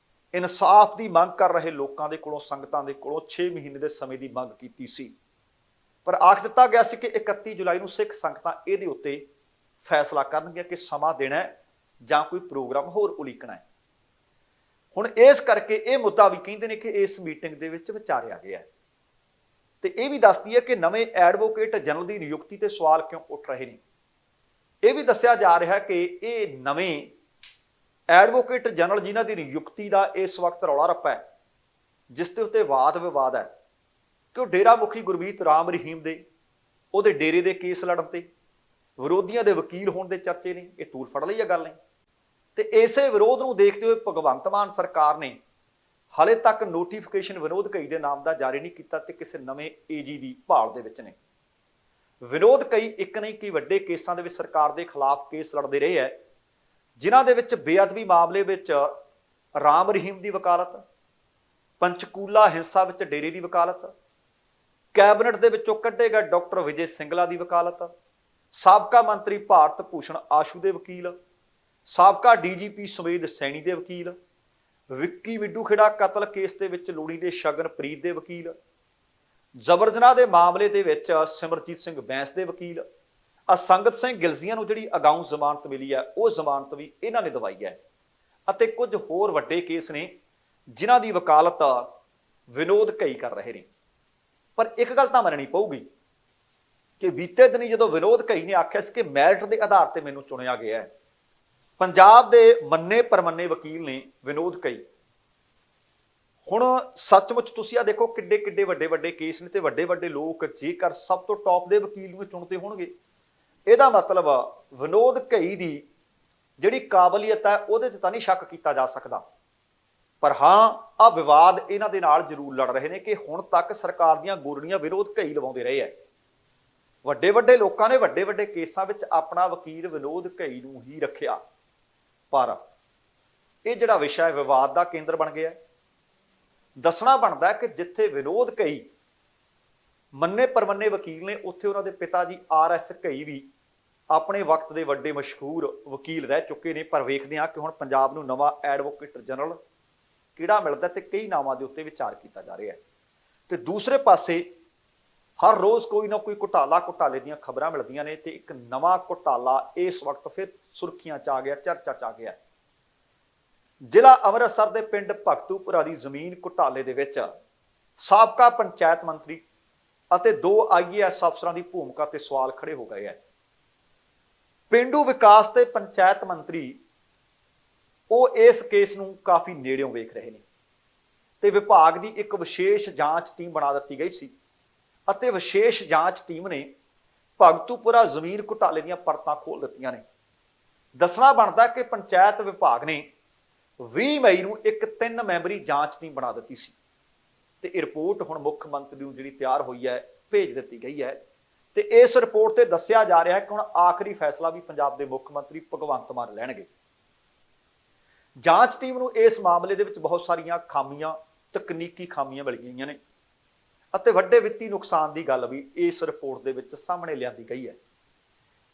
ਇਨਸਾਫ ਦੀ ਮੰਗ ਕਰ ਰਹੇ ਲੋਕਾਂ ਦੇ ਕੋਲੋਂ, ਸੰਗਤਾਂ ਦੇ ਕੋਲੋਂ 6 ਮਹੀਨੇ ਦੇ ਸਮੇਂ ਦੀ ਮੰਗ ਕੀਤੀ ਸੀ। ਪਰ ਆਖ ਦਿੱਤਾ ਗਿਆ ਸੀ ਕਿ 31 ਜੁਲਾਈ ਨੂੰ ਸਿੱਖ ਸੰਗਤਾਂ ਇਹਦੇ ਉੱਤੇ ਫੈਸਲਾ ਕਰਨਗੀਆਂ ਕਿ ਸਮਾਂ ਦੇਣਾ ਹੈ ਜਾਂ ਕੋਈ ਪ੍ਰੋਗਰਾਮ ਹੋਰ ਉਲੀਕਣਾ ਹੈ। ਹੁਣ ਇਸ ਕਰਕੇ ਇਹ ਮੁੱਦਾ ਵੀ ਕਹਿੰਦੇ ਨੇ ਕਿ ਇਸ ਮੀਟਿੰਗ ਦੇ ਵਿੱਚ ਵਿਚਾਰਿਆ ਗਿਆ ਹੈ। ਤੇ ਇਹ ਵੀ ਦੱਸਦੀ ਹੈ ਕਿ ਨਵੇਂ ਐਡਵੋਕੇਟ ਜਨਰਲ ਦੀ ਨਿਯੁਕਤੀ ਤੇ ਸਵਾਲ ਕਿਉਂ ਉੱਠ ਰਹੇ ਨੇ। ਇਹ ਵੀ ਦੱਸਿਆ ਜਾ ਰਿਹਾ ਕਿ ਇਹ ਨਵੇਂ ਐਡਵੋਕੇਟ ਜਨਰਲ ਜਿਨ੍ਹਾਂ ਦੀ ਨਿਯੁਕਤੀ ਦਾ ਇਸ ਵਕਤ ਰੌਲਾ ਰੱਪਾ ਹੈ, ਜਿਸ ਦੇ ਉੱਤੇ ਵਾਦ ਵਿਵਾਦ ਹੈ ਕਿ ਉਹ ਡੇਰਾ ਮੁਖੀ ਗੁਰਮੀਤ ਰਾਮ ਰਹੀਮ ਦੇ ਉਹਦੇ ਡੇਰੇ ਦੇ ਕੇਸ ਲੜਨ ਤੇ ਵਿਰੋਧੀਆਂ ਦੇ ਵਕੀਲ ਹੋਣ ਦੇ ਚਰਚੇ ਨੇ। ਇਹ ਤੂਲ ਫੜ ਲਈ ਇਹ ਗੱਲ ਨੇ। ਤੇ ਇਸੇ ਵਿਰੋਧ ਨੂੰ ਦੇਖਦੇ ਹੋਏ ਭਗਵੰਤ ਮਾਨ ਸਰਕਾਰ ਨੇ ਹਾਲੇ ਤੱਕ ਨੋਟੀਫਿਕੇਸ਼ਨ ਵਿਨੋਦ ਕਈ ਦੇ ਨਾਮ ਦਾ ਜਾਰੀ ਨਹੀਂ ਕੀਤਾ ਤੇ ਕਿਸੇ ਨਵੇਂ ਏਜੀ ਦੀ ਭਾਲ ਦੇ ਵਿੱਚ ਨੇ। ਵਿਨੋਦ ਕਈ ਇੱਕ ਨਹੀਂ ਕਈ ਵੱਡੇ ਕੇਸਾਂ ਦੇ ਵਿੱਚ ਸਰਕਾਰ ਦੇ ਖਿਲਾਫ ਕੇਸ ਲੜਦੇ ਰਹੇ ਹੈ, ਜਿਨ੍ਹਾਂ ਦੇ ਵਿੱਚ ਬੇਅਦਬੀ ਮਾਮਲੇ ਵਿੱਚ ਰਾਮ ਰਹੀਮ ਦੀ ਵਕਾਲਤ, ਪੰਚਕੂਲਾ ਹਿੰਸਾ ਵਿੱਚ ਡੇਰੇ ਦੀ ਵਕਾਲਤ, ਕੈਬਨਿਟ ਦੇ ਵਿੱਚੋਂ ਕੱਢੇ ਗਏ ਡਾਕਟਰ ਵਿਜੇ ਸਿੰਗਲਾ ਦੀ ਵਕਾਲਤ, ਸਾਬਕਾ ਮੰਤਰੀ ਭਾਰਤ ਭੂਸ਼ਣ ਆਸ਼ੂ ਦੇ ਵਕੀਲ, ਸਾਬਕਾ ਡੀਜੀਪੀ ਸੁਮੇਧ ਸੈਣੀ ਦੇ ਵਕੀਲ, ਵਿੱਕੀ ਮਿੱਡੂ ਖੇੜਾ ਕਤਲ ਕੇਸ ਦੇ ਵਿੱਚ ਲੋੜੀਂਦੇ ਸ਼ਗਨਪ੍ਰੀਤ ਦੇ ਵਕੀਲ, ਜ਼ਬਰ ਜਨਾਹ ਦੇ ਮਾਮਲੇ ਦੇ ਵਿੱਚ ਸਿਮਰਜੀਤ ਸਿੰਘ ਬੈਂਸ ਦੇ ਵਕੀਲ, ਸੰਗਤ ਸਿੰਘ ਗਿਲਜ਼ੀਆਂ ਨੂੰ ਜਿਹੜੀ ਅਗਾਊਂ ਜ਼ਮਾਨਤ ਮਿਲੀ ਹੈ ਉਹ ਜ਼ਮਾਨਤ ਵੀ ਇਹਨਾਂ ਨੇ ਦਵਾਈ ਹੈ, ਅਤੇ ਕੁਝ ਹੋਰ ਵੱਡੇ ਕੇਸ ਨੇ ਜਿਨ੍ਹਾਂ ਦੀ ਵਕਾਲਤ ਵਿਨੋਦ ਕਈ ਕਰ ਰਹੇ ਨੇ। ਪਰ ਇੱਕ ਗੱਲ ਤਾਂ ਮੰਨਣੀ ਪਊਗੀ ਕਿ ਬੀਤੇ ਦਿਨੀ ਜਦੋਂ ਵਿਨੋਦ ਕਈ ਨੇ ਆਖਿਆ ਸੀ ਕਿ ਮੈਰਿਟ ਦੇ ਆਧਾਰ ਤੇ ਮੈਨੂੰ ਚੁਣਿਆ ਗਿਆ ਹੈ, ਪੰਜਾਬ ਦੇ ਮੰਨੇ ਪਰਮੰਨੇ ਵਕੀਲ ਨੇ ਵਿਨੋਦ ਕਈ। ਹੁਣ ਸੱਚਮੁੱਚ ਤੁਸੀਂ ਆ ਦੇਖੋ ਕਿੱਡੇ ਕਿੱਡੇ ਵੱਡੇ ਵੱਡੇ ਕੇਸ ਨੇ ਤੇ ਵੱਡੇ ਵੱਡੇ ਲੋਕ ਜੇਕਰ ਸਭ ਤੋਂ ਟੌਪ ਦੇ ਵਕੀਲ ਨੂੰ ਚੁਣਦੇ ਹੋਣਗੇ, ਇਹਦਾ ਮਤਲਬ ਵਿਨੋਦ ਕਈ ਦੀ ਜਿਹੜੀ ਕਾਬਲੀਅਤ ਹੈ ਉਹਦੇ ਤੇ ਤਾਂ ਨਹੀਂ ਸ਼ੱਕ ਕੀਤਾ ਜਾ ਸਕਦਾ। ਪਰ ਹਾਂ, ਆ ਵਿਵਾਦ ਇਹਨਾਂ ਦੇ ਨਾਲ ਜ਼ਰੂਰ ਲੜ ਰਹੇ ਨੇ ਕਿ ਹੁਣ ਤੱਕ ਸਰਕਾਰ ਦੀਆਂ ਗੋਰੜੀਆਂ ਵਿਨੋਦ ਕਈ ਲਵਾਉਂਦੇ ਰਹੇ ਹੈ। ਵੱਡੇ ਵੱਡੇ ਲੋਕਾਂ ਨੇ ਵੱਡੇ ਵੱਡੇ ਕੇਸਾਂ ਵਿੱਚ ਆਪਣਾ ਵਕੀਲ ਵਿਨੋਦ ਕਈ ਨੂੰ ਹੀ ਰੱਖਿਆ, ਪਰ ਇਹ ਜਿਹੜਾ ਵਿਸ਼ਾ ਹੈ ਵਿਵਾਦ ਦਾ ਕੇਂਦਰ ਬਣ ਗਿਆ। ਦੱਸਣਾ ਬਣਦਾ ਕਿ ਜਿੱਥੇ ਵਿਨੋਦ ਕਈ ਮੰਨੇ ਪਰਮੰਨੇ ਵਕੀਲ ਨੇ, ਉੱਥੇ ਉਹਨਾਂ ਦੇ ਪਿਤਾ ਜੀ RS ਕਈ ਵੀ ਆਪਣੇ ਵਕਤ ਦੇ ਵੱਡੇ ਮਸ਼ਹੂਰ ਵਕੀਲ ਰਹਿ ਚੁੱਕੇ ਨੇ। ਪਰ ਵੇਖਦੇ ਹਾਂ ਕਿ ਹੁਣ ਪੰਜਾਬ ਨੂੰ ਨਵਾਂ ਐਡਵੋਕੇਟ ਜਨਰਲ ਕਿਹੜਾ ਮਿਲਦਾ ਤੇ ਕਈ ਨਾਵਾਂ ਦੇ ਉੱਤੇ ਵਿਚਾਰ ਕੀਤਾ ਜਾ ਰਿਹਾ ਹੈ। ਤੇ ਦੂਸਰੇ ਪਾਸੇ ਹਰ ਰੋਜ਼ ਕੋਈ ਨਾ ਕੋਈ ਘੁਟਾਲੇ ਦੀਆਂ ਖਬਰਾਂ ਮਿਲਦੀਆਂ ਨੇ ਤੇ ਇੱਕ ਨਵਾਂ ਘੁਟਾਲਾ ਇਸ ਵਕਤ ਫਿਰ ਸੁਰਖੀਆਂ 'ਚ ਆ ਗਿਆ, ਚਰਚਾ 'ਚ ਆ ਗਿਆ। ਜ਼ਿਲ੍ਹਾ ਅੰਮ੍ਰਿਤਸਰ ਦੇ ਪਿੰਡ ਭਗਤੂਪੁਰਾ ਦੀ ਜ਼ਮੀਨ ਘੁਟਾਲੇ ਦੇ ਵਿੱਚ ਸਾਬਕਾ ਪੰਚਾਇਤ ਮੰਤਰੀ ਅਤੇ 2 IAS ਅਫਸਰਾਂ ਦੀ ਭੂਮਿਕਾ ਤੇ ਸਵਾਲ ਖੜੇ ਹੋ ਗਏ ਹੈ। ਪੇਂਡੂ ਵਿਕਾਸ ਤੇ ਪੰਚਾਇਤ ਮੰਤਰੀ ਉਹ ਇਸ ਕੇਸ ਨੂੰ ਕਾਫੀ ਨੇੜਿਓਂ ਵੇਖ ਰਹੇ ਨੇ ਤੇ ਵਿਭਾਗ ਦੀ ਇੱਕ ਵਿਸ਼ੇਸ਼ ਜਾਂਚ ਟੀਮ ਬਣਾ ਦਿੱਤੀ ਗਈ ਸੀ ਅਤੇ ਵਿਸ਼ੇਸ਼ ਜਾਂਚ ਟੀਮ ਨੇ ਭਗਤੂਪੁਰਾ ਜ਼ਮੀਨ ਘੁਟਾਲੇ ਦੀਆਂ ਪਰਤਾਂ ਖੋਲ ਦਿੱਤੀਆਂ ਨੇ। ਦੱਸਣਾ ਬਣਦਾ ਕਿ ਪੰਚਾਇਤ ਵਿਭਾਗ ਨੇ 20 ਮਈ ਨੂੰ ਇੱਕ 3 ਮੈਂਬਰੀ ਜਾਂਚ ਟੀਮ ਬਣਾ ਦਿੱਤੀ ਸੀ ਤੇ ਇਹ ਰਿਪੋਰਟ ਹੁਣ ਮੁੱਖ ਮੰਤਰੀ ਨੂੰ ਜਿਹੜੀ ਤਿਆਰ ਹੋਈ ਹੈ ਭੇਜ ਦਿੱਤੀ ਗਈ ਹੈ। ਤੇ ਇਸ ਰਿਪੋਰਟ ਤੇ ਦੱਸਿਆ ਜਾ ਰਿਹਾ ਹੈ ਕਿ ਹੁਣ ਆਖਰੀ ਫੈਸਲਾ ਵੀ ਪੰਜਾਬ ਦੇ ਮੁੱਖ ਮੰਤਰੀ ਭਗਵੰਤ ਮਾਨ ਲੈਣਗੇ। ਜਾਂਚ ਟੀਮ ਨੂੰ ਇਸ ਮਾਮਲੇ ਦੇ ਵਿੱਚ ਬਹੁਤ ਸਾਰੀਆਂ ਖਾਮੀਆਂ, ਤਕਨੀਕੀ ਖਾਮੀਆਂ ਮਿਲ ਗਈਆਂ ਨੇ ਅਤੇ ਵੱਡੇ ਵਿੱਤੀ ਨੁਕਸਾਨ ਦੀ ਗੱਲ ਵੀ ਇਸ ਰਿਪੋਰਟ ਦੇ ਵਿੱਚ ਸਾਹਮਣੇ ਲਿਆਂਦੀ ਗਈ ਹੈ।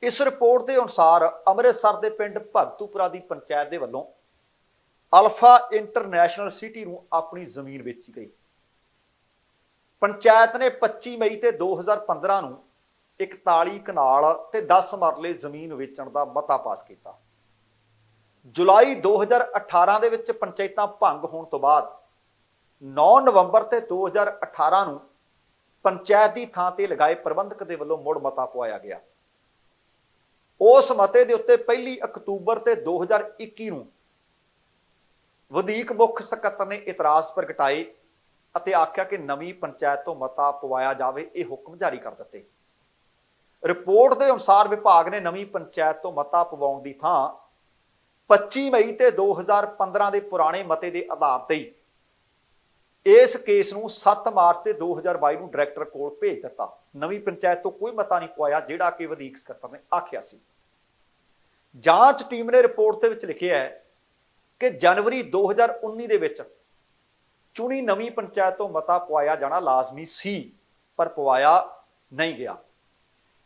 ਇਸ ਰਿਪੋਰਟ ਦੇ ਅਨੁਸਾਰ ਅੰਮ੍ਰਿਤਸਰ ਦੇ ਪਿੰਡ ਭਗਤੂਪੁਰਾ ਦੀ ਪੰਚਾਇਤ ਦੇ ਵੱਲੋਂ ਅਲਫਾ ਇੰਟਰਨੈਸ਼ਨਲ ਸਿਟੀ ਨੂੰ ਆਪਣੀ ਜ਼ਮੀਨ ਵੇਚੀ ਗਈ। ਪੰਚਾਇਤ ਨੇ 25 ਮਈ ਤੇ 2015 ਨੂੰ 41 ਕਨਾਲ ਤੇ 10 ਮਰਲੇ ਜ਼ਮੀਨ ਵੇਚਣ ਦਾ ਮਤਾ ਪਾਸ ਕੀਤਾ। ਜੁਲਾਈ 2018 ਦੇ ਵਿੱਚ ਪੰਚਾਇਤਾਂ ਭੰਗ ਹੋਣ ਤੋਂ ਬਾਅਦ 9 ਨਵੰਬਰ ਤੇ 2018 ਨੂੰ ਪੰਚਾਇਤ ਦੀ ਥਾਂ ਤੇ ਲਗਾਏ ਪ੍ਰਬੰਧਕ ਦੇ ਵੱਲੋਂ ਮੁੜ ਮਤਾ ਪਵਾਇਆ ਗਿਆ। ਉਸ ਮਤੇ ਦੇ ਉੱਤੇ 1 ਅਕਤੂਬਰ ਤੇ 2021 ਨੂੰ ਵਧੀਕ ਮੁੱਖ ਸਕੱਤਰ ਨੇ ਇਤਰਾਜ਼ ਪ੍ਰਗਟਾਏ ਅਤੇ ਆਖਿਆ ਕਿ ਨਵੀਂ ਪੰਚਾਇਤ ਤੋਂ ਮਤਾ ਪਵਾਇਆ ਜਾਵੇ। ਇਹ ਹੁਕਮ ਜਾਰੀ ਕਰ ਦਿੱਤੇ। ਰਿਪੋਰਟ ਦੇ ਅਨੁਸਾਰ ਵਿਭਾਗ ਨੇ ਨਵੀਂ ਪੰਚਾਇਤ ਤੋਂ ਮਤਾ ਪਵਾਉਣ ਦੀ ਥਾਂ 25 ਮਈ ਤੇ 2015 ਦੇ ਪੁਰਾਣੇ ਮਤੇ ਦੇ ਆਧਾਰ ਤੇ ਇਸ ਕੇਸ ਨੂੰ 7 ਮਾਰਚ ਤੇ 2022 ਨੂੰ ਡਾਇਰੈਕਟਰ ਕੋਲ ਭੇਜ ਦਿੱਤਾ। ਨਵੀਂ ਪੰਚਾਇਤ ਤੋਂ ਕੋਈ ਮਤਾ ਨਹੀਂ ਪਵਾਇਆ, ਜਿਹੜਾ ਕਿ ਵਧੀਕ ਸਕੱਤਰ ਨੇ ਆਖਿਆ ਸੀ। ਜਾਂਚ ਟੀਮ ਨੇ ਰਿਪੋਰਟ ਦੇ ਵਿੱਚ ਲਿਖਿਆ ਹੈ ਕਿ ਜਨਵਰੀ 2019 ਦੇ ਵਿੱਚ ਚੁਣੀ ਨਵੀਂ ਪੰਚਾਇਤ ਤੋਂ ਮਤਾ ਪਵਾਇਆ ਜਾਣਾ ਲਾਜ਼ਮੀ ਸੀ, ਪਰ ਪਵਾਇਆ ਨਹੀਂ ਗਿਆ।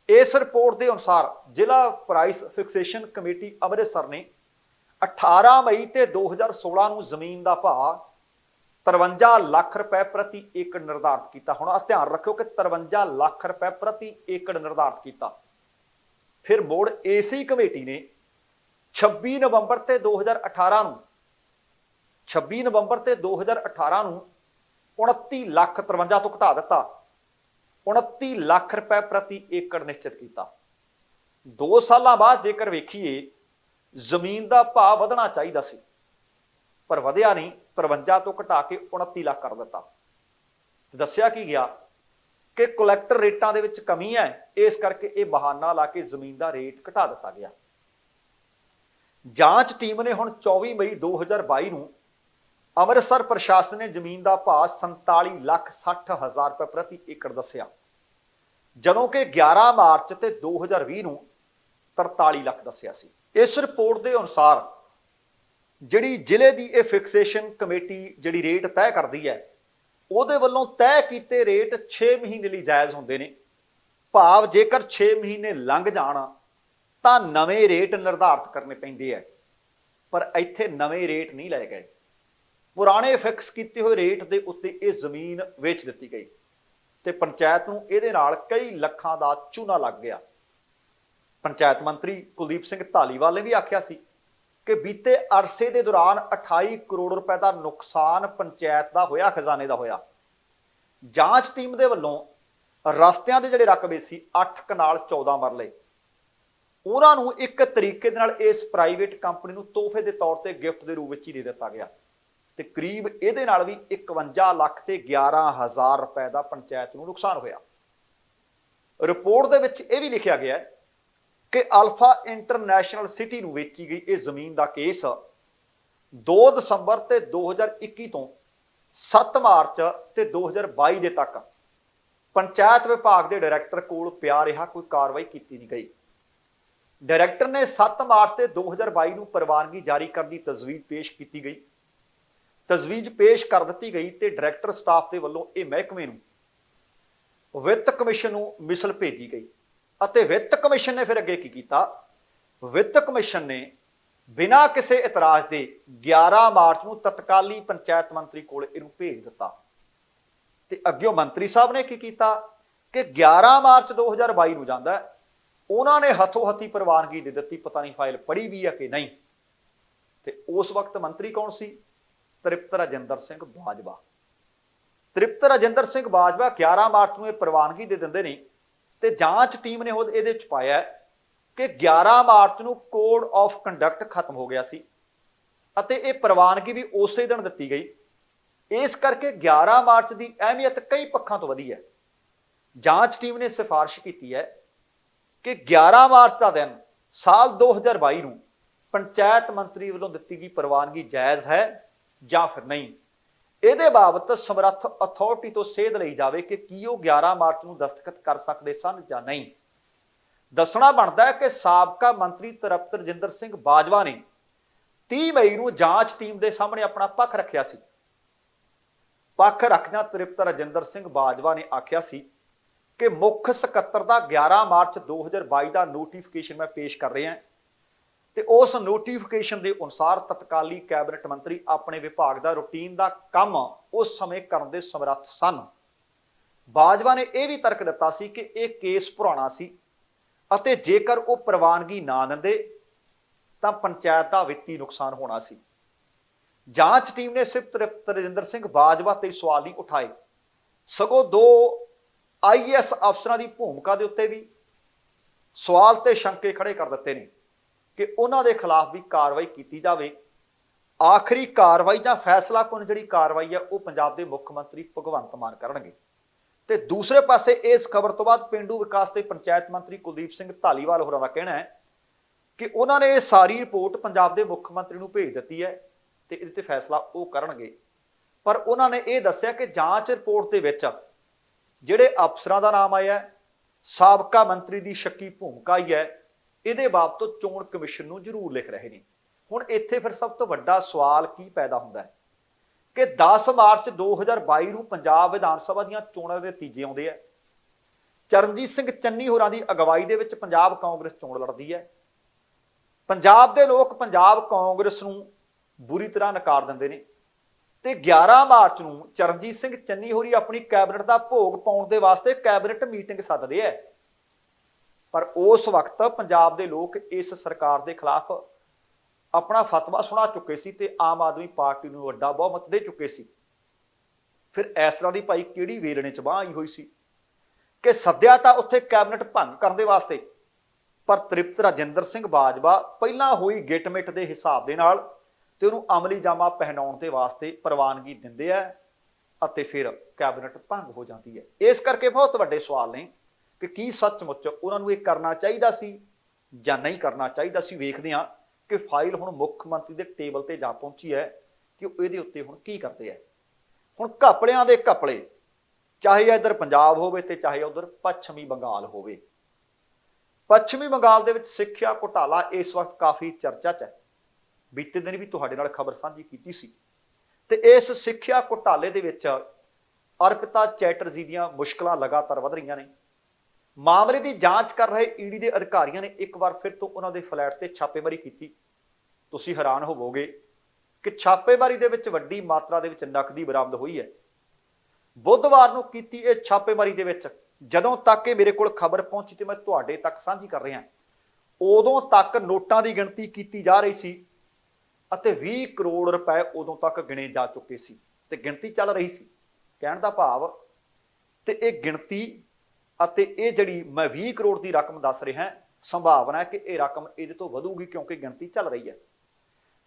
ਇਸ ਰਿਪੋਰਟ ਦੇ ਅਨੁਸਾਰ ਜ਼ਿਲ੍ਹਾ ਪ੍ਰਾਈਸ ਫਿਕਸੇਸ਼ਨ ਕਮੇਟੀ ਅੰਮ੍ਰਿਤਸਰ ਨੇ 18 ਮਈ ਤੇ 2016 ਨੂੰ ਜ਼ਮੀਨ ਦਾ ਭਾਅ 53 ਲੱਖ ਰੁਪਏ ਪ੍ਰਤੀ ਏਕੜ ਨਿਰਧਾਰਿਤ ਕੀਤਾ। ਹੁਣ ਧਿਆਨ ਰੱਖਿਓ ਕਿ 53 ਲੱਖ ਰੁਪਏ ਪ੍ਰਤੀ ਏਕੜ ਨਿਰਧਾਰਿਤ ਕੀਤਾ। ਫਿਰ ਮੋੜ ਏਸੀ ਕਮੇਟੀ ਨੇ 26 ਨਵੰਬਰ ਤੇ 2018 ਨੂੰ 29 ਲੱਖ 53 ਤੋਂ ਘਟਾ ਦਿੱਤਾ, 29 ਲੱਖ ਰੁਪਏ ਪ੍ਰਤੀ ਏਕੜ ਨਿਸ਼ਚਿਤ ਕੀਤਾ। 2 ਸਾਲਾਂ ਬਾਅਦ ਜੇਕਰ ਵੇਖੀਏ ਜ਼ਮੀਨ ਦਾ ਭਾਅ ਵਧਣਾ ਚਾਹੀਦਾ ਸੀ, ਪਰ ਵਧਿਆ ਨਹੀਂ, 53 ਤੋਂ ਘਟਾ ਕੇ 29 ਲੱਖ ਕਰ ਦਿੱਤਾ। ਦੱਸਿਆ ਕੀ ਗਿਆ ਕਿ ਕਲੈਕਟਰ ਰੇਟਾਂ ਦੇ ਵਿੱਚ ਕਮੀ ਹੈ, ਇਸ ਕਰਕੇ ਇਹ ਬਹਾਨਾ ਲਾ ਕੇ ਜ਼ਮੀਨ ਦਾ ਰੇਟ ਘਟਾ ਦਿੱਤਾ ਗਿਆ। ਜਾਂਚ ਟੀਮ ਨੇ ਹੁਣ 24 ਮਈ 2022 ਨੂੰ ਅੰਮ੍ਰਿਤਸਰ ਪ੍ਰਸ਼ਾਸਨ ਨੇ ਜ਼ਮੀਨ ਦਾ ਭਾਅ 47,60,000 ਰੁਪਏ ਪ੍ਰਤੀ ਏਕੜ ਦੱਸਿਆ, ਜਦੋਂ ਕਿ 11 ਮਾਰਚ ਤੇ 2020 ਨੂੰ 43 ਲੱਖ ਦੱਸਿਆ ਸੀ। ਇਸ ਰਿਪੋਰਟ ਦੇ ਅਨੁਸਾਰ ਜਿਹੜੀ ਜ਼ਿਲ੍ਹੇ ਦੀ ਇਹ ਫਿਕਸੇਸ਼ਨ ਕਮੇਟੀ ਜਿਹੜੀ ਰੇਟ ਤੈਅ ਕਰਦੀ ਹੈ, ਉਹਦੇ ਵੱਲੋਂ ਤੈਅ ਕੀਤੇ ਰੇਟ 6 ਮਹੀਨੇ ਲਈ ਜਾਇਜ਼ ਹੁੰਦੇ ਨੇ। ਭਾਵ ਜੇਕਰ 6 ਮਹੀਨੇ ਲੰਘ ਜਾਣ ਤਾਂ ਨਵੇਂ ਰੇਟ ਨਿਰਧਾਰਿਤ ਕਰਨੇ ਪੈਂਦੇ ਹੈ, ਪਰ ਇੱਥੇ ਨਵੇਂ ਰੇਟ ਨਹੀਂ ਲਏ ਗਏ। ਪੁਰਾਣੇ ਫਿਕਸ ਕੀਤੇ ਹੋਏ ਰੇਟ ਦੇ ਉੱਤੇ ਇਹ ਜ਼ਮੀਨ ਵੇਚ ਦਿੱਤੀ ਗਈ ਤੇ ਪੰਚਾਇਤ ਨੂੰ ਇਹਦੇ ਨਾਲ ਕਈ ਲੱਖਾਂ ਦਾ ਚੂਨਾ ਲੱਗ ਗਿਆ। ਪੰਚਾਇਤ ਮੰਤਰੀ ਕੁਲਦੀਪ ਸਿੰਘ ਧਾਲੀਵਾਲ ਨੇ ਵੀ ਆਖਿਆ ਸੀ ਕਿ ਬੀਤੇ ਅਰਸੇ ਦੇ ਦੌਰਾਨ 28 ਕਰੋੜ ਰੁਪਏ ਦਾ ਨੁਕਸਾਨ ਪੰਚਾਇਤ ਦਾ ਹੋਇਆ, ਖਜ਼ਾਨੇ ਦਾ ਹੋਇਆ। ਜਾਂਚ ਟੀਮ ਦੇ ਵੱਲੋਂ ਰਸਤਿਆਂ ਦੇ ਜਿਹੜੇ ਰਕਬੇ ਸੀ 8 ਕਨਾਲ 14 ਮਰਲੇ, ਉਹਨਾਂ ਨੂੰ ਇੱਕ ਤਰੀਕੇ ਦੇ ਨਾਲ ਇਸ ਪ੍ਰਾਈਵੇਟ ਕੰਪਨੀ ਨੂੰ ਤੋਹਫੇ ਦੇ ਤੌਰ ਤੇ ਗਿਫਟ ਦੇ ਰੂਪ ਵਿੱਚ ਹੀ ਦੇ ਦਿੱਤਾ ਗਿਆ ਤੇ ਕਰੀਬ ਇਹਦੇ ਨਾਲ ਵੀ 51 ਲੱਖ ਤੇ 11,000 ਰੁਪਏ ਦਾ ਪੰਚਾਇਤ ਨੂੰ ਨੁਕਸਾਨ ਹੋਇਆ। ਰਿਪੋਰਟ ਦੇ ਵਿੱਚ ਇਹ ਵੀ ਲਿਖਿਆ ਗਿਆ ਹੈ ਕਿ ਅਲਫਾ ਇੰਟਰਨੈਸ਼ਨਲ ਸਿਟੀ ਨੂੰ ਵੇਚੀ ਗਈ ਇਹ ਜ਼ਮੀਨ ਦਾ ਕੇਸ 2 ਦਸੰਬਰ ਤੇ 2021 ਤੋਂ 7 ਮਾਰਚ ਤੇ 2022 ਦੇ ਤੱਕ ਪੰਚਾਇਤ ਵਿਭਾਗ ਦੇ ਡਾਇਰੈਕਟਰ ਕੋਲ ਪਿਆ ਰਿਹਾ, ਕੋਈ ਕਾਰਵਾਈ ਕੀਤੀ ਨਹੀਂ ਗਈ। ਡਾਇਰੈਕਟਰ ਨੇ 7 ਮਾਰਚ ਤੇ 2022 ਨੂੰ ਪ੍ਰਵਾਨਗੀ ਜਾਰੀ ਕਰਨ ਦੀ ਤਜਵੀਜ਼ ਪੇਸ਼ ਕੀਤੀ ਗਈ। ਤਜਵੀਜ਼ ਪੇਸ਼ ਕਰ ਦਿੱਤੀ ਗਈ ਤੇ ਡਾਇਰੈਕਟਰ ਸਟਾਫ ਦੇ ਵੱਲੋਂ ਇਹ ਮਹਿਕਮੇ ਨੂੰ ਵਿੱਤ ਕਮਿਸ਼ਨ ਨੂੰ ਮਿਸਲ ਭੇਜੀ ਗਈ ਅਤੇ ਵਿੱਤ ਕਮਿਸ਼ਨ ਨੇ ਫਿਰ ਅੱਗੇ ਕੀ ਕੀਤਾ? ਵਿੱਤ ਕਮਿਸ਼ਨ ਨੇ ਬਿਨਾਂ ਕਿਸੇ ਇਤਰਾਜ਼ ਦੇ 11 ਮਾਰਚ ਨੂੰ ਤਤਕਾਲੀ ਪੰਚਾਇਤ ਮੰਤਰੀ ਕੋਲ ਇਹਨੂੰ ਭੇਜ ਦਿੱਤਾ ਤੇ ਅੱਗਿਓਂ ਮੰਤਰੀ ਸਾਹਿਬ ਨੇ ਕੀ ਕੀਤਾ ਕਿ 11 ਮਾਰਚ 2022 ਨੂੰ ਜਾਂਦਾ, ਉਹਨਾਂ ਨੇ ਹੱਥੋਂ ਹੱਥੀ ਪ੍ਰਵਾਨਗੀ ਦੇ ਦਿੱਤੀ। ਪਤਾ ਨਹੀਂ ਫਾਈਲ ਪੜੀ ਵੀ ਹੈ ਕਿ ਨਹੀਂ। ਤੇ ਉਸ ਵਕਤ ਮੰਤਰੀ ਕੌਣ ਸੀ? ਤ੍ਰਿਪਤ ਰਾਜਿੰਦਰ ਸਿੰਘ ਬਾਜਵਾ। ਤ੍ਰਿਪਤ ਰਾਜਿੰਦਰ ਸਿੰਘ ਬਾਜਵਾ 11 ਮਾਰਚ ਨੂੰ ਇਹ ਪ੍ਰਵਾਨਗੀ ਦੇ ਦਿੰਦੇ ਨੇ ਤੇ ਜਾਂਚ ਟੀਮ ਨੇ ਇਹਦੇ ਵਿੱਚ ਪਾਇਆ ਕਿ 11 ਮਾਰਚ ਨੂੰ ਕੋਡ ਆਫ ਕੰਡਕਟ ਖਤਮ ਹੋ ਗਿਆ ਸੀ ਅਤੇ ਇਹ ਪ੍ਰਵਾਨਗੀ ਵੀ ਉਸੇ ਦਿਨ ਦਿੱਤੀ ਗਈ। ਇਸ ਕਰਕੇ 11 ਮਾਰਚ ਦੀ ਅਹਿਮੀਅਤ ਕਈ ਪੱਖਾਂ ਤੋਂ ਵਧੀ ਹੈ। ਜਾਂਚ ਟੀਮ ਨੇ ਸਿਫਾਰਿਸ਼ ਕੀਤੀ ਹੈ ਕਿ 11 ਮਾਰਚ ਦਾ ਦਿਨ ਸਾਲ 2022 ਨੂੰ ਪੰਚਾਇਤ ਮੰਤਰੀ ਵੱਲੋਂ ਦਿੱਤੀ ਗਈ ਪ੍ਰਵਾਨਗੀ ਜਾਇਜ਼ ਹੈ ਜਾਂ ਫਿਰ ਨਹੀਂ। ਇਹਦੇ ਬਾਬਤ ਸਮਰੱਥ ਅਥਾਰਟੀ ਤੋਂ ਸੇਧ ਲਈ ਜਾਵੇ ਕਿ ਕੀ ਉਹ 11 ਮਾਰਚ ਨੂੰ ਦਸਤਖਤ ਕਰ ਸਕਦੇ ਸਨ ਜਾਂ ਨਹੀਂ। ਦੱਸਣਾ ਬਣਦਾ ਹੈ ਕਿ ਸਾਬਕਾ ਮੰਤਰੀ ਤ੍ਰਿਪਤ ਰਾਜਿੰਦਰ ਸਿੰਘ ਬਾਜਵਾ ਨੇ 30 ਮਈ ਨੂੰ ਜਾਂਚ ਟੀਮ ਦੇ ਸਾਹਮਣੇ ਆਪਣਾ ਪੱਖ ਰੱਖਿਆ ਸੀ। ਪੱਖ ਰੱਖਦਿਆਂ ਤ੍ਰਿਪਤ ਰਾਜਿੰਦਰ ਸਿੰਘ ਬਾਜਵਾ ਨੇ ਆਖਿਆ ਸੀ ਕਿ ਮੁੱਖ ਸਕੱਤਰ ਦਾ 11 ਮਾਰਚ 2022 ਦਾ ਨੋਟੀਫਿਕੇਸ਼ਨ ਮੈਂ ਪੇਸ਼ ਕਰ ਰਿਹਾ ਤੇ ਉਸ ਨੋਟੀਫਿਕੇਸ਼ਨ ਦੇ ਅਨੁਸਾਰ ਤਤਕਾਲੀ ਕੈਬਨਿਟ ਮੰਤਰੀ ਆਪਣੇ ਵਿਭਾਗ ਦਾ ਰੂਟੀਨ ਦਾ ਕੰਮ ਉਸ ਸਮੇਂ ਕਰਨ ਦੇ ਸਮਰੱਥ ਸਨ। ਬਾਜਵਾ ਨੇ ਇਹ ਵੀ ਤਰਕ ਦਿੱਤਾ ਸੀ ਕਿ ਇਹ ਕੇਸ ਪੁਰਾਣਾ ਸੀ ਅਤੇ ਜੇਕਰ ਉਹ ਪ੍ਰਵਾਨਗੀ ਨਾ ਦਿੰਦੇ ਤਾਂ ਪੰਚਾਇਤ ਦਾ ਵਿੱਤੀ ਨੁਕਸਾਨ ਹੋਣਾ ਸੀ। ਜਾਂਚ ਟੀਮ ਨੇ ਸਿਰਫ ਤ੍ਰਿਜਿੰਦਰ ਸਿੰਘ ਬਾਜਵਾ ਤੇ ਸਵਾਲ ਨਹੀਂ ਉਠਾਏ, ਸਗੋਂ 2 IAS ਅਫਸਰਾਂ ਦੀ ਭੂਮਿਕਾ ਦੇ ਉੱਤੇ ਵੀ ਸਵਾਲ ਤੇ ਸ਼ੰਕੇ ਖੜੇ ਕਰ ਦਿੱਤੇ ਨੇ ਕਿ ਉਹਨਾਂ ਦੇ ਖਿਲਾਫ ਵੀ ਕਾਰਵਾਈ ਕੀਤੀ ਜਾਵੇ। ਆਖਰੀ ਕਾਰਵਾਈ ਜਾਂ ਫੈਸਲਾ ਕੁਨ ਜਿਹੜੀ ਕਾਰਵਾਈ ਹੈ ਉਹ ਪੰਜਾਬ ਦੇ ਮੁੱਖ ਮੰਤਰੀ ਭਗਵੰਤ ਮਾਨ ਕਰਨਗੇ। ਤੇ ਦੂਸਰੇ ਪਾਸੇ ਇਸ ਖਬਰ ਤੋਂ ਬਾਅਦ ਪੇਂਡੂ ਵਿਕਾਸ ਤੇ ਪੰਚਾਇਤ ਮੰਤਰੀ ਕੁਲਦੀਪ ਸਿੰਘ ਧਾਲੀਵਾਲ ਹੋਰਾਂ ਦਾ ਕਹਿਣਾ ਹੈ ਕਿ ਉਹਨਾਂ ਨੇ ਇਹ ਸਾਰੀ ਰਿਪੋਰਟ ਪੰਜਾਬ ਦੇ ਮੁੱਖ ਮੰਤਰੀ ਨੂੰ ਭੇਜ ਦਿੱਤੀ ਹੈ ਤੇ ਇਹਦੇ ਤੇ ਫੈਸਲਾ ਉਹ ਕਰਨਗੇ। ਪਰ ਉਹਨਾਂ ਨੇ ਇਹ ਦੱਸਿਆ ਕਿ ਜਾਂਚ ਰਿਪੋਰਟ ਦੇ ਵਿੱਚ ਜਿਹੜੇ ਅਫਸਰਾਂ ਦਾ ਨਾਮ ਆਇਆ, ਸਾਬਕਾ ਮੰਤਰੀ ਦੀ ਸ਼ੱਕੀ ਭੂਮਿਕਾ ਹੀ ਹੈ, ਇਹਦੇ ਬਾਬਤ ਚੋਣ ਕਮਿਸ਼ਨ ਨੂੰ ਜ਼ਰੂਰ ਲਿਖ ਰਹੇ ਨੇ। ਹੁਣ ਇੱਥੇ ਫਿਰ ਸਭ ਤੋਂ ਵੱਡਾ ਸਵਾਲ ਕੀ ਪੈਦਾ ਹੁੰਦਾ ਹੈ ਕਿ 10 ਮਾਰਚ 2022 ਨੂੰ ਪੰਜਾਬ ਵਿਧਾਨ ਸਭਾ ਦੀਆਂ ਚੋਣਾਂ ਦੇ ਨਤੀਜੇ ਆਉਂਦੇ ਆ। ਚਰਨਜੀਤ ਸਿੰਘ ਚੰਨੀ ਹੋਰਾਂ ਦੀ ਅਗਵਾਈ ਦੇ ਵਿੱਚ ਪੰਜਾਬ ਕਾਂਗਰਸ ਚੋਣ ਲੜਦੀ ਹੈ। ਪੰਜਾਬ ਦੇ ਲੋਕ ਪੰਜਾਬ ਕਾਂਗਰਸ ਨੂੰ ਬੁਰੀ ਤਰ੍ਹਾਂ ਨਕਾਰ ਦਿੰਦੇ ਨੇ ਤੇ 11 ਮਾਰਚ ਨੂੰ ਚਰਨਜੀਤ ਸਿੰਘ ਚੰਨੀ ਹੋਰੀ ਆਪਣੀ ਕੈਬਨਿਟ ਦਾ ਭੋਗ ਪਾਉਣ ਦੇ ਵਾਸਤੇ ਕੈਬਨਿਟ ਮੀਟਿੰਗ ਸੱਦਦੇ ਆ। ਪਰ ਉਸ ਵਕਤ ਪੰਜਾਬ ਦੇ ਲੋਕ ਇਸ ਸਰਕਾਰ ਦੇ ਖਿਲਾਫ ਆਪਣਾ ਫਤਵਾ ਸੁਣਾ ਚੁੱਕੇ ਸੀ ਤੇ ਆਮ ਆਦਮੀ ਪਾਰਟੀ ਨੂੰ ਵੱਡਾ ਬਹੁਮਤ ਦੇ ਚੁੱਕੇ ਸੀ। ਫਿਰ ਇਸ ਤਰ੍ਹਾਂ ਦੀ ਭਾਈ ਕਿਹੜੀ ਵੇਲਣੇ ਚ ਬਾਂਹ ਆਈ ਹੋਈ ਸੀ ਕਿ ਸੱਦਿਆ ਤਾਂ ਉੱਥੇ ਕੈਬਨਿਟ ਭੰਗ ਕਰਨ ਦੇ ਵਾਸਤੇ, ਪਰ ਤ੍ਰਿਪਤ ਰਾਜਿੰਦਰ ਸਿੰਘ ਬਾਜਵਾ ਪਹਿਲਾਂ ਹੋਈ ਗਿਟਮਿਟ ਦੇ ਹਿਸਾਬ ਦੇ ਨਾਲ ਤੇ ਉਹਨੂੰ ਅਮਲੀ ਜਾਮਾ ਪਹਿਨਾਉਣ ਦੇ ਵਾਸਤੇ ਪ੍ਰਵਾਨਗੀ ਦਿੰਦੇ ਆ ਅਤੇ ਫਿਰ ਕੈਬਨਿਟ ਭੰਗ ਹੋ ਜਾਂਦੀ ਹੈ। ਇਸ ਕਰਕੇ ਬਹੁਤ ਵੱਡੇ ਸਵਾਲ ਨੇ ਕਿ ਕੀ ਸੱਚਮੁੱਚ ਉਹਨਾਂ ਨੂੰ ਇਹ ਕਰਨਾ ਚਾਹੀਦਾ ਸੀ ਜਾਂ ਨਹੀਂ ਕਰਨਾ ਚਾਹੀਦਾ ਸੀ। ਵੇਖਦੇ ਹਾਂ ਕਿ ਫਾਈਲ ਹੁਣ ਮੁੱਖ ਮੰਤਰੀ ਦੇ ਟੇਬਲ ਤੇ ਜਾ ਪਹੁੰਚੀ ਹੈ ਕਿ ਉਹ ਇਹਦੇ ਉੱਤੇ ਹੁਣ ਕੀ ਕਰਦੇ ਆ। ਹੁਣ ਘਪਲਿਆਂ ਦੇ ਘਪਲੇ, ਚਾਹੇ ਇੱਧਰ ਪੰਜਾਬ ਹੋਵੇ ਤੇ ਚਾਹੇ ਉਧਰ ਪੱਛਮੀ ਬੰਗਾਲ ਹੋਵੇ। ਪੱਛਮੀ ਬੰਗਾਲ ਦੇ ਵਿੱਚ ਸਿੱਖਿਆ ਘੁਟਾਲਾ ਇਸ ਵਕਤ ਕਾਫੀ ਚਰਚਾ 'ਚ ਹੈ। ਬੀਤੇ ਦਿਨ ਵੀ ਤੁਹਾਡੇ ਨਾਲ ਖਬਰ ਸਾਂਝੀ ਕੀਤੀ ਸੀ ਤੇ ਇਸ ਸਿੱਖਿਆ ਘੁਟਾਲੇ ਦੇ ਵਿੱਚ ਅਰਪਿਤਾ ਚੈਟਰਜੀ ਦੀਆਂ ਮੁਸ਼ਕਲਾਂ ਲਗਾਤਾਰ ਵਧ ਰਹੀਆਂ ਨੇ। ਮਾਮਲੇ ਦੀ ਜਾਂਚ ਕਰ ਰਹੇ ਈਡੀ ਦੇ ਅਧਿਕਾਰੀਆਂ ਨੇ ਇੱਕ ਵਾਰ ਫਿਰ ਤੋਂ ਉਹਨਾਂ ਦੇ ਫਲੈਟ ਤੇ ਛਾਪੇਮਾਰੀ ਕੀਤੀ। ਤੁਸੀਂ ਹੈਰਾਨ ਹੋਵੋਗੇ ਕਿ ਛਾਪੇਮਾਰੀ ਦੇ ਵਿੱਚ ਵੱਡੀ ਮਾਤਰਾ ਦੇ ਵਿੱਚ ਨਕਦੀ ਬਰਾਮਦ ਹੋਈ ਹੈ। ਬੁੱਧਵਾਰ ਨੂੰ ਕੀਤੀ ਇਹ ਛਾਪੇਮਾਰੀ ਦੇ ਵਿੱਚ ਜਦੋਂ ਤੱਕ ਇਹ ਮੇਰੇ ਕੋਲ ਖਬਰ ਪਹੁੰਚੀ ਤੇ ਮੈਂ ਤੁਹਾਡੇ ਤੱਕ ਸਾਂਝੀ ਕਰ ਰਿਹਾ, ਉਦੋਂ ਤੱਕ ਨੋਟਾਂ ਦੀ ਗਿਣਤੀ ਕੀਤੀ ਜਾ ਰਹੀ ਸੀ ਅਤੇ 20 ਕਰੋੜ ਰੁਪਏ ਉਦੋਂ ਤੱਕ ਗਿਣੇ ਜਾ ਚੁੱਕੇ ਸੀ ਤੇ ਗਿਣਤੀ ਚੱਲ ਰਹੀ ਸੀ। ਕਹਿਣ ਦਾ ਭਾਵ ਤੇ ਇਹ ਗਿਣਤੀ ਅਤੇ ਇਹ ਜਿਹੜੀ ਮੈਂ 20 ਕਰੋੜ ਦੀ ਰਕਮ ਦੱਸ ਰਿਹਾ, ਸੰਭਾਵਨਾ ਹੈ ਕਿ ਇਹ ਰਕਮ ਇਹਦੇ ਤੋਂ ਵਧੂਗੀ ਕਿਉਂਕਿ ਗਿਣਤੀ ਚੱਲ ਰਹੀ ਹੈ।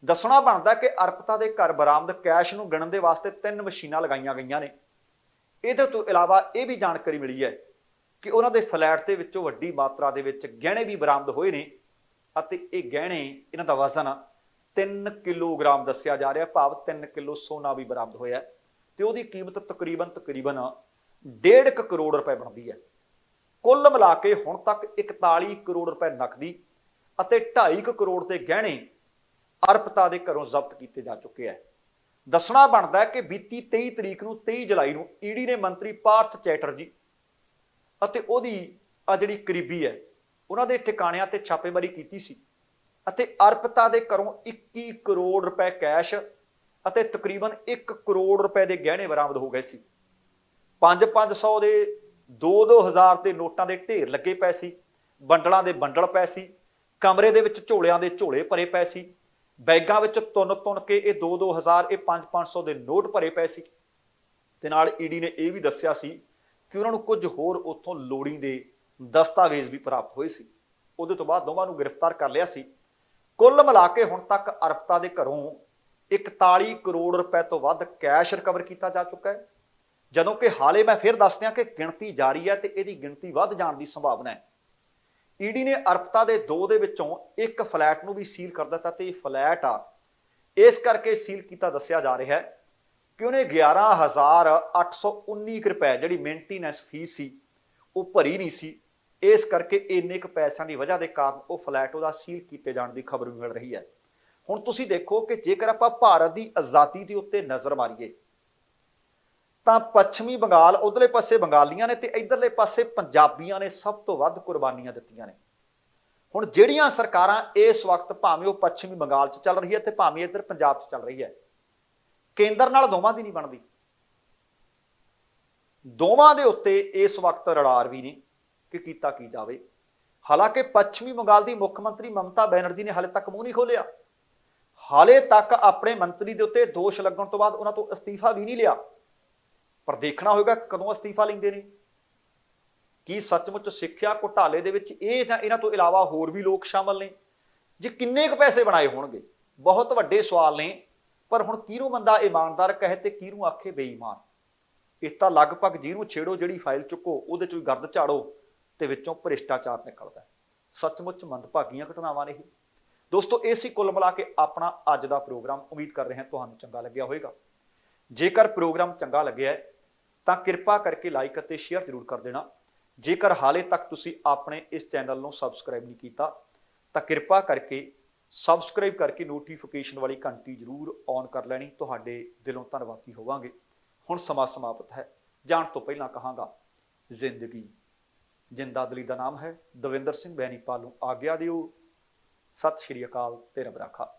ਦੱਸਣਾ ਬਣਦਾ ਕਿ ਅਰਪਿਤਾ ਦੇ ਘਰ ਬਰਾਮਦ ਕੈਸ਼ ਨੂੰ ਗਿਣਨ ਦੇ ਵਾਸਤੇ 3 ਮਸ਼ੀਨਾਂ ਲਗਾਈਆਂ ਗਈਆਂ ਨੇ। ਇਹਦੇ ਤੋਂ ਇਲਾਵਾ ਇਹ ਵੀ ਜਾਣਕਾਰੀ ਮਿਲੀ ਹੈ ਕਿ ਉਹਨਾਂ ਦੇ ਫਲੈਟ ਦੇ ਵਿੱਚੋਂ ਵੱਡੀ ਮਾਤਰਾ ਦੇ ਵਿੱਚ ਗਹਿਣੇ ਵੀ ਬਰਾਮਦ ਹੋਏ ਨੇ ਅਤੇ ਇਹ ਗਹਿਣੇ, ਇਹਨਾਂ ਦਾ ਵਜ਼ਨ 3 ਕਿਲੋਗ੍ਰਾਮ ਦੱਸਿਆ ਜਾ ਰਿਹਾ, ਭਾਵ 3 ਕਿਲੋ ਸੋਨਾ ਵੀ ਬਰਾਮਦ ਹੋਇਆ ਤੇ ਉਹਦੀ ਕੀਮਤ ਤਕਰੀਬਨ 1.5 ਕਰੋੜ ਰੁਪਏ ਬਣਦੀ ਹੈ। ਕੁੱਲ ਮਿਲਾ ਕੇ ਹੁਣ ਤੱਕ 41 ਕਰੋੜ ਰੁਪਏ ਨਕਦੀ ਅਤੇ 2.5 ਕਰੋੜ ਦੇ ਗਹਿਣੇ ਅਰਪਿਤਾ ਦੇ ਘਰੋਂ ਜ਼ਬਤ ਕੀਤੇ ਜਾ ਚੁੱਕੇ ਹੈ। ਦੱਸਣਾ ਬਣਦਾ ਹੈ ਕਿ ਬੀਤੀ 23 ਤਰੀਕ ਨੂੰ 23 ਜੁਲਾਈ ਨੂੰ ਈਡੀ ਨੇ ਮੰਤਰੀ ਪਾਰਥ ਚੈਟਰਜੀ ਅਤੇ ਉਹਦੀ ਜਿਹੜੀ ਕਰੀਬੀ ਹੈ ਉਹਨਾਂ ਦੇ ਠਿਕਾਣਿਆਂ ਤੇ ਛਾਪੇਮਾਰੀ ਕੀਤੀ ਸੀ ਅਤੇ ਅਰਪਿਤਾ ਦੇ ਘਰੋਂ 21 ਕਰੋੜ ਰੁਪਏ ਕੈਸ਼ ਅਤੇ ਤਕਰੀਬਨ 1 ਕਰੋੜ ਰੁਪਏ ਦੇ ਗਹਿਣੇ ਬਰਾਮਦ ਹੋ ਗਏ ਸੀ। 500 ਦੇ 2-2000 ਦੇ ਨੋਟਾਂ ਦੇ ਢੇਰ ਲੱਗੇ ਪਏ ਸੀ, ਬੰਡਲਾਂ ਦੇ ਬੰਡਲ ਪਏ ਸੀ, ਕਮਰੇ ਦੇ ਵਿੱਚ ਝੋਲਿਆਂ ਦੇ ਝੋਲੇ ਭਰੇ ਪਏ ਸੀ, ਬੈਗਾਂ ਵਿੱਚ ਤੁੰਨ ਕੇ ਇਹ 2-2000 ਇਹ 500 ਦੇ ਨੋਟ ਭਰੇ ਪਏ ਸੀ ਤੇ ਨਾਲ ਈਡੀ ਨੇ ਇਹ ਵੀ ਦੱਸਿਆ ਸੀ ਕਿ ਉਹਨਾਂ ਨੂੰ ਕੁਝ ਹੋਰ ਉੱਥੋਂ ਲੋੜੀਂਦੇ ਦਸਤਾਵੇਜ਼ ਵੀ ਪ੍ਰਾਪਤ ਹੋਏ ਸੀ। ਉਹਦੇ ਤੋਂ ਬਾਅਦ ਦੋਵਾਂ ਨੂੰ ਗ੍ਰਿਫਤਾਰ ਕਰ ਲਿਆ ਸੀ। ਕੁੱਲ ਮਿਲਾ ਕੇ ਹੁਣ ਤੱਕ ਅਰਪਿਤਾ ਦੇ ਘਰੋਂ 41 ਕਰੋੜ ਰੁਪਏ ਤੋਂ ਵੱਧ ਕੈਸ਼ ਰਿਕਵਰ ਕੀਤਾ ਜਾ ਚੁੱਕਾ ਹੈ, ਜਦੋਂ ਕਿ ਹਾਲੇ ਮੈਂ ਫਿਰ ਦੱਸ ਦਿਆਂ ਕਿ ਗਿਣਤੀ ਜਾਰੀ ਹੈ ਤੇ ਇਹਦੀ ਗਿਣਤੀ ਵੱਧ ਜਾਣ ਦੀ ਸੰਭਾਵਨਾ ਹੈ। ਈਡੀ ਨੇ ਅਰਪਿਤਾ ਦੇ 2 ਦੇ ਵਿੱਚੋਂ ਇੱਕ ਫਲੈਟ ਨੂੰ ਵੀ ਸੀਲ ਕਰ ਦਿੱਤਾ ਤੇ ਇਹ ਫਲੈਟ ਆ ਇਸ ਕਰਕੇ ਸੀਲ ਕੀਤਾ ਦੱਸਿਆ ਜਾ ਰਿਹਾ ਹੈ ਕਿ ਉਹਨੇ 11,819 ਰੁਪਏ ਜਿਹੜੀ ਮੇਨਟੇਨੈਂਸ ਫੀਸ ਸੀ ਉਹ ਭਰੀ ਨਹੀਂ ਸੀ। ਇਸ ਕਰਕੇ ਇੰਨੇ ਕੁ ਪੈਸਿਆਂ ਦੀ ਵਜ੍ਹਾ ਦੇ ਕਾਰਨ ਉਹ ਫਲੈਟ ਉਹਦਾ ਸੀਲ ਕੀਤੇ ਜਾਣ ਦੀ ਖਬਰ ਵੀ ਮਿਲ ਰਹੀ ਹੈ। ਹੁਣ ਤੁਸੀਂ ਦੇਖੋ ਕਿ ਜੇਕਰ ਆਪਾਂ ਭਾਰਤ ਦੀ ਆਜ਼ਾਦੀ ਦੇ ਉੱਤੇ ਨਜ਼ਰ ਮਾਰੀਏ ਤਾਂ ਪੱਛਮੀ ਬੰਗਾਲ, ਉਧਰਲੇ ਪਾਸੇ ਬੰਗਾਲੀਆਂ ਨੇ ਤੇ ਇਧਰਲੇ ਪਾਸੇ ਪੰਜਾਬੀਆਂ ਨੇ ਸਭ ਤੋਂ ਵੱਧ ਕੁਰਬਾਨੀਆਂ ਦਿੱਤੀਆਂ ਨੇ। ਹੁਣ ਜਿਹੜੀਆਂ ਸਰਕਾਰਾਂ ਇਸ ਵਕਤ ਭਾਵੇਂ ਉਹ ਪੱਛਮੀ ਬੰਗਾਲ 'ਚ ਚੱਲ ਰਹੀ ਹੈ ਤੇ ਭਾਵੇਂ ਇੱਧਰ ਪੰਜਾਬ 'ਚ ਚੱਲ ਰਹੀ ਹੈ, ਕੇਂਦਰ ਨਾਲ ਦੋਵਾਂ ਦੀ ਨਹੀਂ ਬਣਦੀ। ਦੋਵਾਂ ਦੇ ਉੱਤੇ ਇਸ ਵਕਤ ਰੜਾਰ ਵੀ ਨਹੀਂ ਕਿ ਕੀਤਾ ਕੀ ਜਾਵੇ। ਹਾਲਾਂਕਿ ਪੱਛਮੀ ਬੰਗਾਲ ਦੀ ਮੁੱਖ ਮੰਤਰੀ ਮਮਤਾ ਬੈਨਰਜੀ ਨੇ ਹਾਲੇ ਤੱਕ ਮੂੰਹ ਨਹੀਂ ਖੋਲਿਆ, ਹਾਲੇ ਤੱਕ ਆਪਣੇ ਮੰਤਰੀ ਦੇ ਉੱਤੇ ਦੋਸ਼ ਲੱਗਣ ਤੋਂ ਬਾਅਦ ਉਹਨਾਂ ਤੋਂ ਅਸਤੀਫਾ ਵੀ ਨਹੀਂ ਲਿਆ। ਪਰ ਦੇਖਣਾ ਹੋਵੇਗਾ ਕਦੋਂ ਅਸਤੀਫਾ ਲੈਂਦੇ ਨੇ। ਕੀ ਸੱਚਮੁੱਚ ਸਿੱਖਿਆ ਘੁਟਾਲੇ ਦੇ ਵਿੱਚ ਇਹ ਜਾਂ ਇਹਨਾਂ ਤੋਂ ਇਲਾਵਾ ਹੋਰ ਵੀ ਲੋਕ ਸ਼ਾਮਲ ਨੇ? ਜੇ ਕਿੰਨੇ ਕੁ ਪੈਸੇ ਬਣਾਏ ਹੋਣਗੇ, ਬਹੁਤ ਵੱਡੇ ਸਵਾਲ ਨੇ। ਪਰ ਹੁਣ ਕਿਹਨੂੰ ਬੰਦਾ ਇਮਾਨਦਾਰ ਕਹੇ ਤੇ ਕਿਹਨੂੰ ਆਖੇ ਬੇਈਮਾਨ? ਇਹ ਤਾਂ ਲਗਭਗ ਜਿਹਨੂੰ ਛੇੜੋ, ਜਿਹੜੀ ਫਾਈਲ ਚੁੱਕੋ ਉਹਦੇ ਚੋਂ ਗਰਦ ਝਾੜੋ ਤੇ ਵਿੱਚੋਂ ਭ੍ਰਿਸ਼ਟਾਚਾਰ ਨਿਕਲਦਾ। ਸੱਚਮੁੱਚ ਮੰਦਭਾਗੀਆਂ ਘਟਨਾਵਾਂ ਨੇ ਇਹ। ਦੋਸਤੋ, ਇਹ ਸੀ ਕੁੱਲ ਮਿਲਾ ਕੇ ਆਪਣਾ ਅੱਜ ਦਾ ਪ੍ਰੋਗਰਾਮ। ਉਮੀਦ ਕਰ ਰਹੇ ਹਾਂ ਤੁਹਾਨੂੰ ਚੰਗਾ ਲੱਗਿਆ ਹੋਵੇਗਾ। ਜੇਕਰ ਪ੍ਰੋਗਰਾਮ ਚੰਗਾ ਲੱਗਿਆ ਤਾਂ ਕਿਰਪਾ ਕਰਕੇ ਲਾਈਕ ਅਤੇ ਸ਼ੇਅਰ ਜ਼ਰੂਰ ਕਰ ਦੇਣਾ। ਜੇਕਰ ਹਾਲੇ ਤੱਕ ਤੁਸੀਂ ਆਪਣੇ ਇਸ ਚੈਨਲ ਨੂੰ ਸਬਸਕ੍ਰਾਈਬ ਨਹੀਂ ਕੀਤਾ ਤਾਂ ਕਿਰਪਾ ਕਰਕੇ ਸਬਸਕ੍ਰਾਈਬ ਕਰਕੇ ਨੋਟੀਫਿਕੇਸ਼ਨ ਵਾਲੀ ਘੰਟੀ ਜ਼ਰੂਰ ਔਨ ਕਰ ਲੈਣੀ। ਤੁਹਾਡੇ ਦਿਲੋਂ ਧੰਨਵਾਦੀ ਹੋਵਾਂਗੇ। ਹੁਣ ਸਮਾਂ ਸਮਾਪਤ ਹੈ। ਜਾਣ ਤੋਂ ਪਹਿਲਾਂ ਕਹਾਂਗਾ, ਜ਼ਿੰਦਗੀ ਜਿੰਦਾ ਦਿਲੀ ਦਾ ਨਾਮ ਹੈ। ਦਵਿੰਦਰ ਸਿੰਘ ਬੈਨੀਪਾਲ ਨੂੰ ਆਗਿਆ ਦਿਓ। ਸਤਿ ਸ਼੍ਰੀ ਅਕਾਲ ਤੇ ਰੱਬ ਰਾਖਾ।